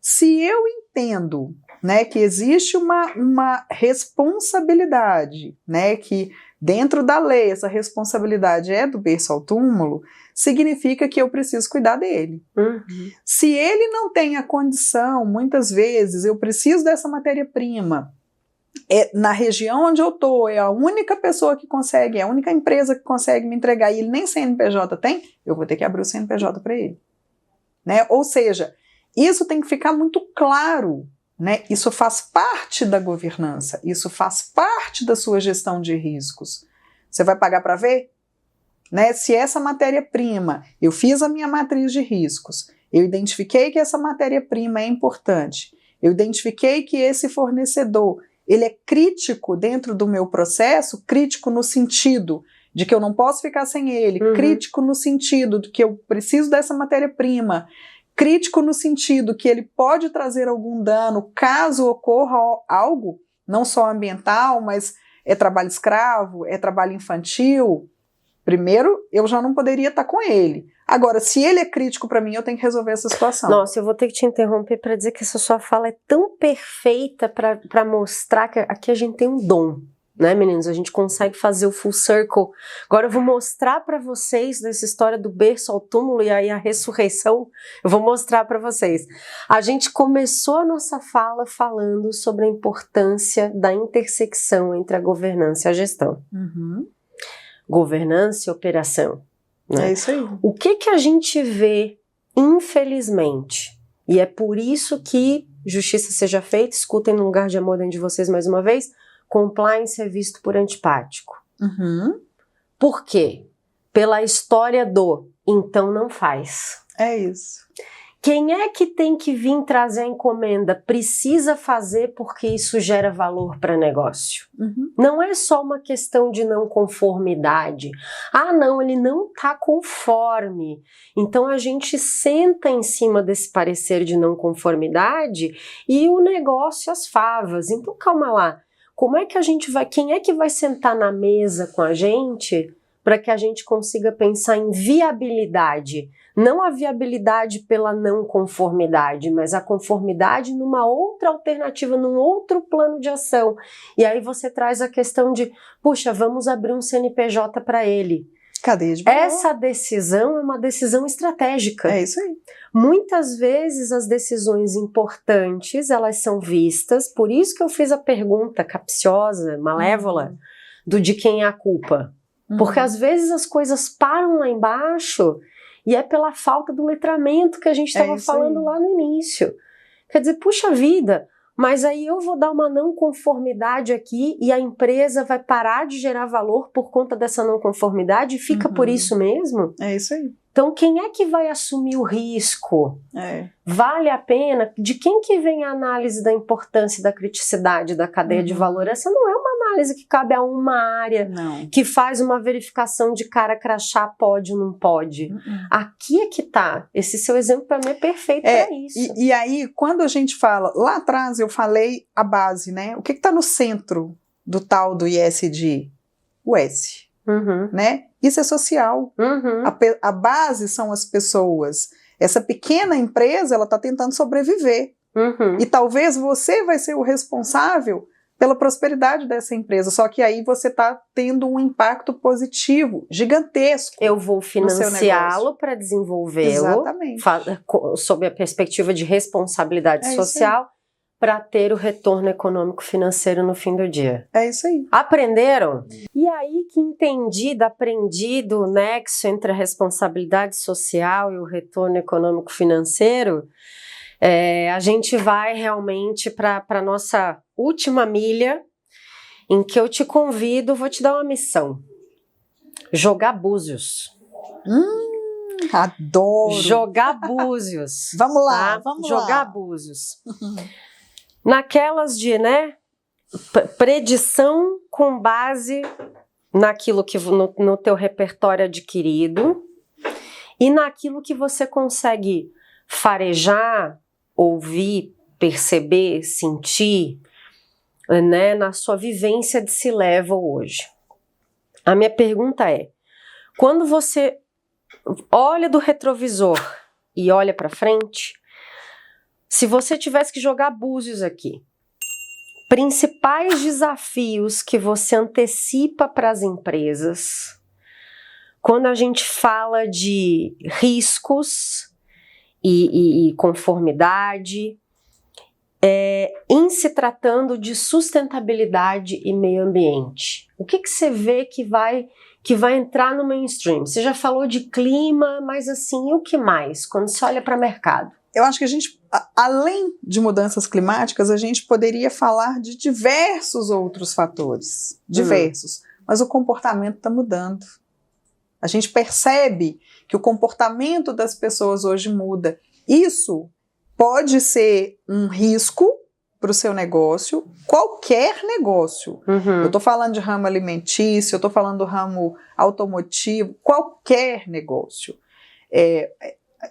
Se eu entendo, né, que existe uma responsabilidade, né, que dentro da lei essa responsabilidade é do berço ao túmulo, significa que eu preciso cuidar dele. Se ele não tem a condição, muitas vezes eu preciso dessa matéria-prima, na região onde eu estou, é a única pessoa que consegue, é a única empresa que consegue me entregar e ele nem CNPJ tem, eu vou ter que abrir o CNPJ para ele. Né? Ou seja, isso tem que ficar muito claro. Né? Isso faz parte da governança, isso faz parte da sua gestão de riscos. Você vai pagar para ver? Né? Se essa matéria-prima, eu fiz a minha matriz de riscos, eu identifiquei que essa matéria-prima é importante, eu identifiquei que esse fornecedor ele é crítico dentro do meu processo, crítico no sentido de que eu não posso ficar sem ele, crítico no sentido de que eu preciso dessa matéria-prima, crítico no sentido que ele pode trazer algum dano caso ocorra algo, não só ambiental, mas é trabalho escravo, é trabalho infantil. Primeiro, eu já não poderia estar com ele. Agora, se ele é crítico para mim, eu tenho que resolver essa situação. Nossa, eu vou ter que te interromper para dizer que essa sua fala é tão perfeita para mostrar que aqui a gente tem um dom. Né, meninos? A gente consegue fazer o full circle. Agora eu vou mostrar para vocês dessa história do berço ao túmulo e aí a ressurreição. Eu vou mostrar para vocês. A gente começou a nossa fala falando sobre a importância da intersecção entre a governança e a gestão. Governança e operação. Né? É isso aí. O que a gente vê, infelizmente, e é por isso que justiça seja feita, escutem no lugar de amor dentro de vocês mais uma vez, compliance é visto por antipático. Por quê? Pela história do então não faz. É isso. Quem é que tem que vir trazer a encomenda? Precisa fazer porque isso gera valor para negócio. Não é só uma questão de não conformidade. Ah, não, ele não está conforme. Então a gente senta em cima desse parecer de não conformidade e o negócio as favas. Então calma lá. Como é que a gente vai, quem é que vai sentar na mesa com a gente para que a gente consiga pensar em viabilidade? Não a viabilidade pela não conformidade, mas a conformidade numa outra alternativa, num outro plano de ação. E aí você traz a questão de, puxa, vamos abrir um CNPJ para ele. Cadeia de valor. Essa decisão é uma decisão estratégica. É isso aí. Muitas vezes as decisões importantes, elas são vistas, por isso que eu fiz a pergunta capciosa, malévola, do de quem é a culpa. Porque às vezes as coisas param lá embaixo e é pela falta do letramento que a gente estava falando lá no início. Quer dizer, puxa vida, mas aí eu vou dar uma não conformidade aqui e a empresa vai parar de gerar valor por conta dessa não conformidade e fica por isso mesmo? É isso aí. Então, quem é que vai assumir o risco? Vale a pena? De quem que vem a análise da importância e da criticidade da cadeia de valor? Essa não é uma análise que cabe a uma área, que faz uma verificação de cara crachá, pode ou não pode. Aqui é que tá. Esse seu exemplo para mim é perfeito para isso. E aí, quando a gente fala, lá atrás eu falei a base, né? O que está no centro do tal do ISD? O S. Né? Isso é social. A base são as pessoas. Essa pequena empresa, ela está tentando sobreviver. E talvez você vai ser o responsável pela prosperidade dessa empresa. Só que aí você está tendo um impacto positivo, gigantesco. Eu vou financiá-lo para desenvolvê-lo. Exatamente. Sob a perspectiva de responsabilidade social, para ter o retorno econômico financeiro no fim do dia. É isso aí. Aprenderam? E aí que aprendi do nexo entre a responsabilidade social e o retorno econômico financeiro, a gente vai realmente para a nossa última milha, em que eu te convido, vou te dar uma missão. Jogar búzios. Adoro. Jogar búzios. Vamos lá, tá? vamos Jogar búzios. Naquelas de, predição com base naquilo que no teu repertório adquirido e naquilo que você consegue farejar, ouvir, perceber, sentir, né, na sua vivência de C-Level hoje. A minha pergunta é, quando você olha do retrovisor e olha para frente, se você tivesse que jogar búzios aqui, principais desafios que você antecipa para as empresas, quando a gente fala de riscos e conformidade, em se tratando de sustentabilidade e meio ambiente, o que você vê que vai entrar no mainstream? Você já falou de clima, mas assim, o que mais, quando você olha para o mercado? Eu acho que a gente, além de mudanças climáticas, a gente poderia falar de diversos outros fatores, diversos, mas o comportamento está mudando. A gente percebe que o comportamento das pessoas hoje muda. Isso pode ser um risco para o seu negócio, qualquer negócio. Eu estou falando de ramo alimentício, eu estou falando do ramo automotivo, qualquer negócio.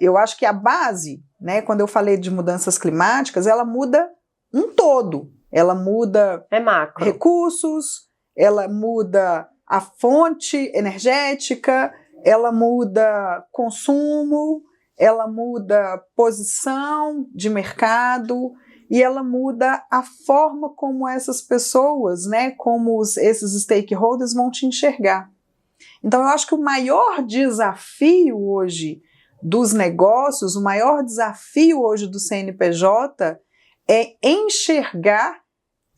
Eu acho que a base, né, quando eu falei de mudanças climáticas, ela muda um todo. Ela muda macro. Recursos, ela muda a fonte energética, ela muda consumo, ela muda posição de mercado e ela muda a forma como essas pessoas, né, como esses stakeholders vão te enxergar. Então eu acho que o maior desafio hoje dos negócios, o maior desafio hoje do CNPJ é enxergar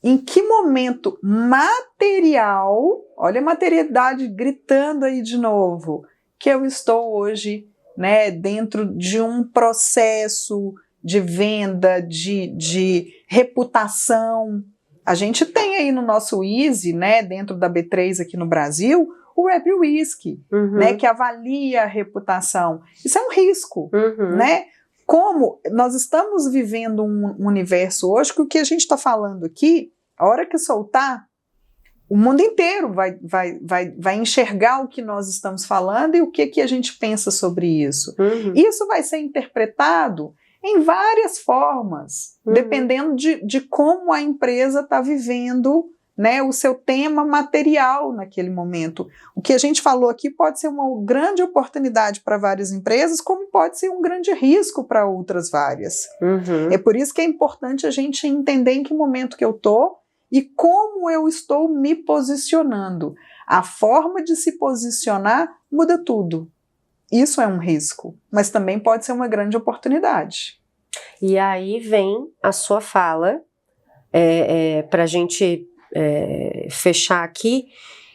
em que momento material, olha a materialidade gritando aí de novo, que eu estou hoje, né, dentro de um processo de venda, de reputação. A gente tem aí no nosso Easy, né, dentro da B3 aqui no Brasil, o Rap Whisky, né, que avalia a reputação. Isso é um risco, né? Como nós estamos vivendo um universo hoje que o que a gente está falando aqui, a hora que soltar, o mundo inteiro vai enxergar o que nós estamos falando e o que a gente pensa sobre isso. Isso vai ser interpretado em várias formas, dependendo de como a empresa está vivendo, né, o seu tema material naquele momento. O que a gente falou aqui pode ser uma grande oportunidade para várias empresas, como pode ser um grande risco para outras várias. É por isso que é importante a gente entender em que momento que eu estou e como eu estou me posicionando. A forma de se posicionar muda tudo. Isso é um risco, mas também pode ser uma grande oportunidade. E aí vem a sua fala, para a gente fechar aqui,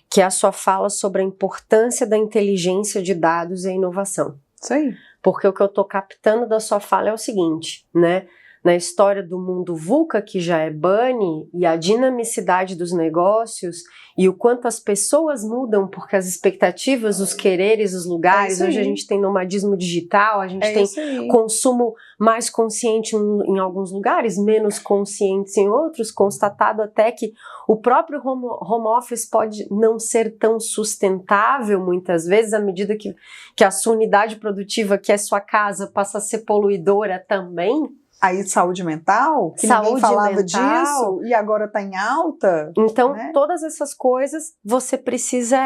que é a sua fala sobre a importância da inteligência de dados e a inovação. Isso aí. Porque o que eu estou captando da sua fala é o seguinte, né? na história do mundo VUCA, que já é Bunny, e a dinamicidade dos negócios e o quanto as pessoas mudam, porque as expectativas, os quereres, os lugares, hoje a gente tem nomadismo digital, a gente tem consumo mais consciente em alguns lugares, menos conscientes em outros, constatado até que o próprio home office pode não ser tão sustentável muitas vezes, à medida que a sua unidade produtiva, que é sua casa, passa a ser poluidora também. Aí saúde mental, que ninguém falava disso e agora está em alta. Então, todas essas coisas, você precisa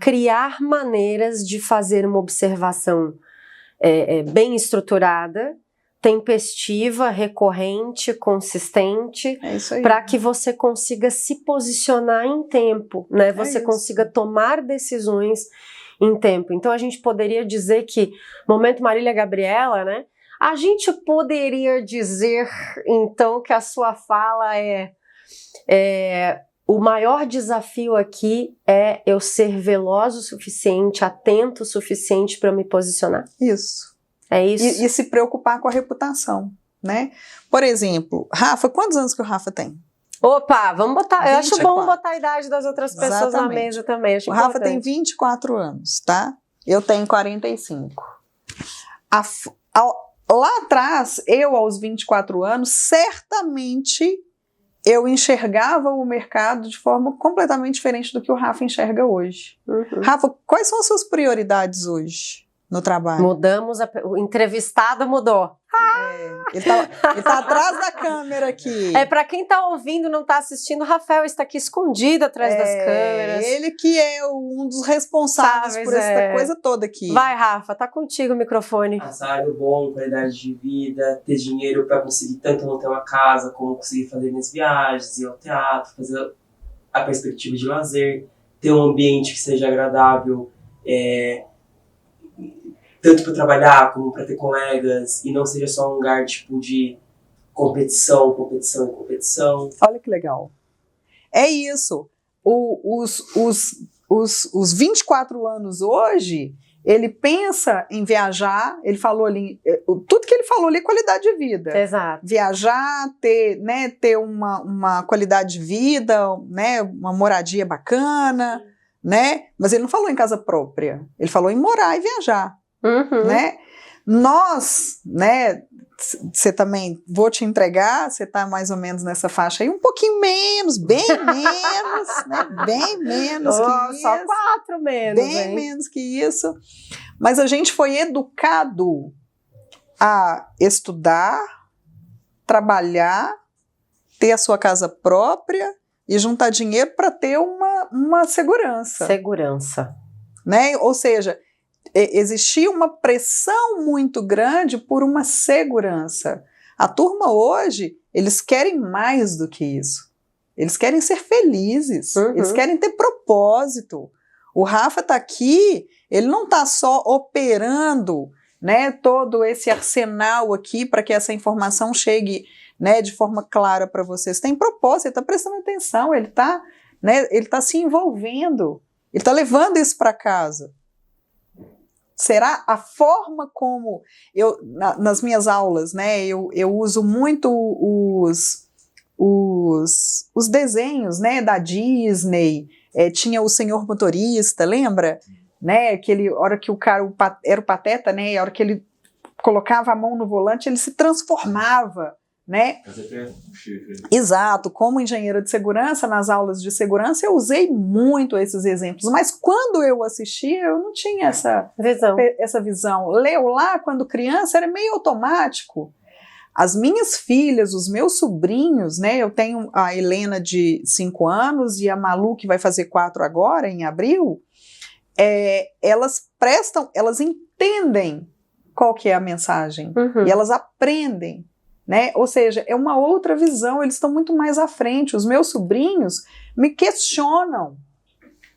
criar maneiras de fazer uma observação bem estruturada, tempestiva, recorrente, consistente, para que você consiga se posicionar em tempo, né? Você consiga tomar decisões em tempo. Então, a gente poderia dizer que, momento Marília Gabriela, né? A gente poderia dizer, então, que a sua fala o maior desafio aqui é eu ser veloz o suficiente, atento o suficiente para me posicionar. Isso. É isso. E se preocupar com a reputação, né? Por exemplo, Rafa, quantos anos que o Rafa tem? Opa, vamos botar. 24. Eu acho bom botar a idade das outras pessoas na mesa também. Acho o Rafa tem 24 anos, tá? Eu tenho 45. Lá atrás, eu aos 24 anos, certamente eu enxergava o mercado de forma completamente diferente do que o Rafa enxerga hoje. Uhum. Rafa, quais são as suas prioridades hoje no trabalho? Mudamos, o entrevistado mudou. Ele tá atrás da câmera aqui. Para quem tá ouvindo, não tá assistindo, o Rafael está aqui escondido atrás das câmeras. Ele que é um dos responsáveis por essa coisa toda aqui. Vai, Rafa, tá contigo o microfone. Salário bom, qualidade de vida, ter dinheiro para conseguir tanto manter uma casa, como conseguir fazer minhas viagens, ir ao teatro, fazer a perspectiva de lazer, ter um ambiente que seja agradável, tanto para trabalhar como para ter colegas, e não seja só um lugar tipo de competição. Olha que legal. É isso. Os 24 anos hoje, ele pensa em viajar, ele falou ali, tudo que ele falou ali é qualidade de vida. Exato. Viajar, ter uma qualidade de vida, né, uma moradia bacana, né? Mas ele não falou em casa própria, ele falou em morar e viajar. Uhum. Né? Nós, né, você também, vou te entregar, você está mais ou menos nessa faixa aí, um pouquinho menos, bem menos, né, bem menos que isso. Só 4 menos, bem menos que isso, mas a gente foi educado a estudar, trabalhar, ter a sua casa própria e juntar dinheiro para ter uma segurança. Segurança. Né? Ou seja, existia uma pressão muito grande por uma segurança. A turma hoje, eles querem mais do que isso. Eles querem ser felizes, eles querem ter propósito. O Rafa está aqui, ele não está só operando, né, todo esse arsenal aqui para que essa informação chegue, né, de forma clara para vocês. Tem propósito, ele está prestando atenção, ele está, né, se envolvendo, ele está levando isso para casa. Será a forma como eu, nas minhas aulas, né, eu uso muito os desenhos, né, da Disney, tinha o Senhor Motorista, lembra? Né, a hora que o cara era o Pateta, né, a hora que ele colocava a mão no volante, ele se transformava, né? Exato, como engenheira de segurança, nas aulas de segurança, eu usei muito esses exemplos, mas quando eu assistia, eu não tinha essa visão. Leu lá, quando criança, era meio automático. As minhas filhas, os meus sobrinhos, né, eu tenho a Helena de 5 anos e a Malu, que vai fazer 4 agora, em abril, elas entendem qual que é a mensagem, e elas aprendem. Né? Ou seja, é uma outra visão, eles estão muito mais à frente. Os meus sobrinhos me questionam.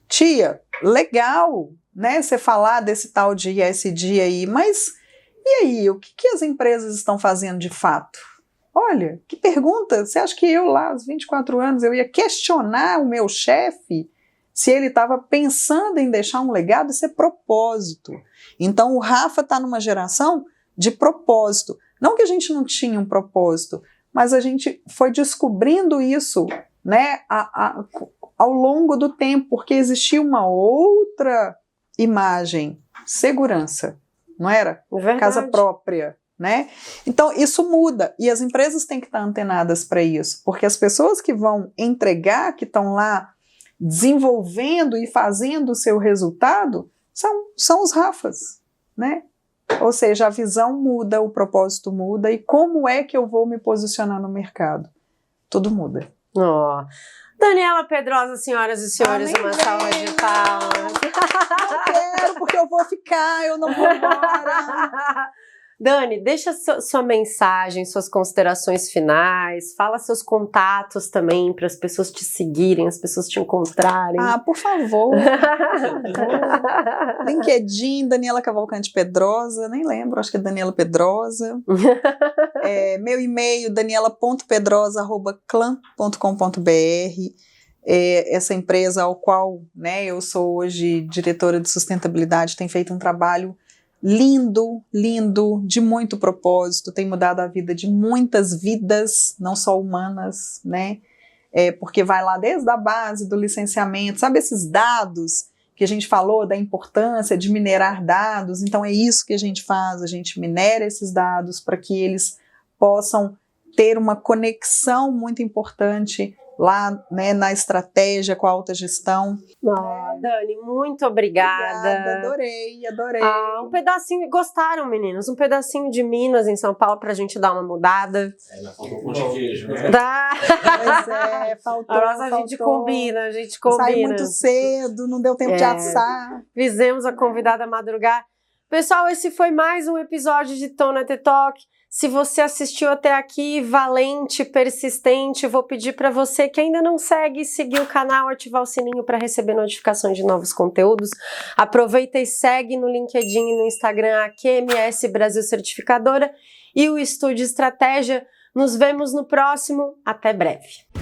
Tia, legal, né, você falar desse tal de ISD aí, mas e aí, o que as empresas estão fazendo de fato? Olha, que pergunta, você acha que eu lá, aos 24 anos, eu ia questionar o meu chefe se ele estava pensando em deixar um legado? Isso é propósito. Então o Rafa está numa geração de propósito. Não que a gente não tinha um propósito, mas a gente foi descobrindo isso, né, ao longo do tempo, porque existia uma outra imagem, segurança, não era? Verdade. Casa própria, né? Então isso muda e as empresas têm que estar antenadas para isso, porque as pessoas que vão entregar, que estão lá desenvolvendo e fazendo o seu resultado, são os Rafas, né? Ou seja, a visão muda, o propósito muda, e como é que eu vou me posicionar no mercado? Tudo muda. Ó. Daniela Pedrosa, senhoras e senhores, uma vem. salva de palmas. Não quero, porque eu vou ficar, eu não vou embora. Dani, deixa sua mensagem, suas considerações finais, fala seus contatos também para as pessoas te seguirem, as pessoas te encontrarem. Ah, por favor. LinkedIn, Daniela Cavalcante Pedrosa, nem lembro, acho que é Daniela Pedrosa. Meu e-mail, daniela.pedrosa@clan.com.br. Essa empresa ao qual, né, eu sou hoje diretora de sustentabilidade tem feito um trabalho lindo, lindo, de muito propósito, tem mudado a vida de muitas vidas, não só humanas, né? Porque vai lá desde a base do licenciamento, sabe esses dados que a gente falou da importância de minerar dados? Então é isso que a gente faz, a gente minera esses dados para que eles possam ter uma conexão muito importante lá, né, na estratégia com a alta gestão. Dani, muito obrigada. Adorei. Um pedacinho, gostaram, meninos? Um pedacinho de Minas em São Paulo pra gente dar uma mudada. Ainda faltou pão de queijo, né? Pois faltou. A gente combina, Sai muito cedo, não deu tempo de assar. Fizemos a convidada madrugar. Pessoal, esse foi mais um episódio de Tona T Talk. Se você assistiu até aqui, valente, persistente, vou pedir para você que ainda não segue, seguir o canal, ativar o sininho para receber notificações de novos conteúdos. Aproveita e segue no LinkedIn e no Instagram a QMS Brasil Certificadora e o Estúdio Estratégia. Nos vemos no próximo. Até breve.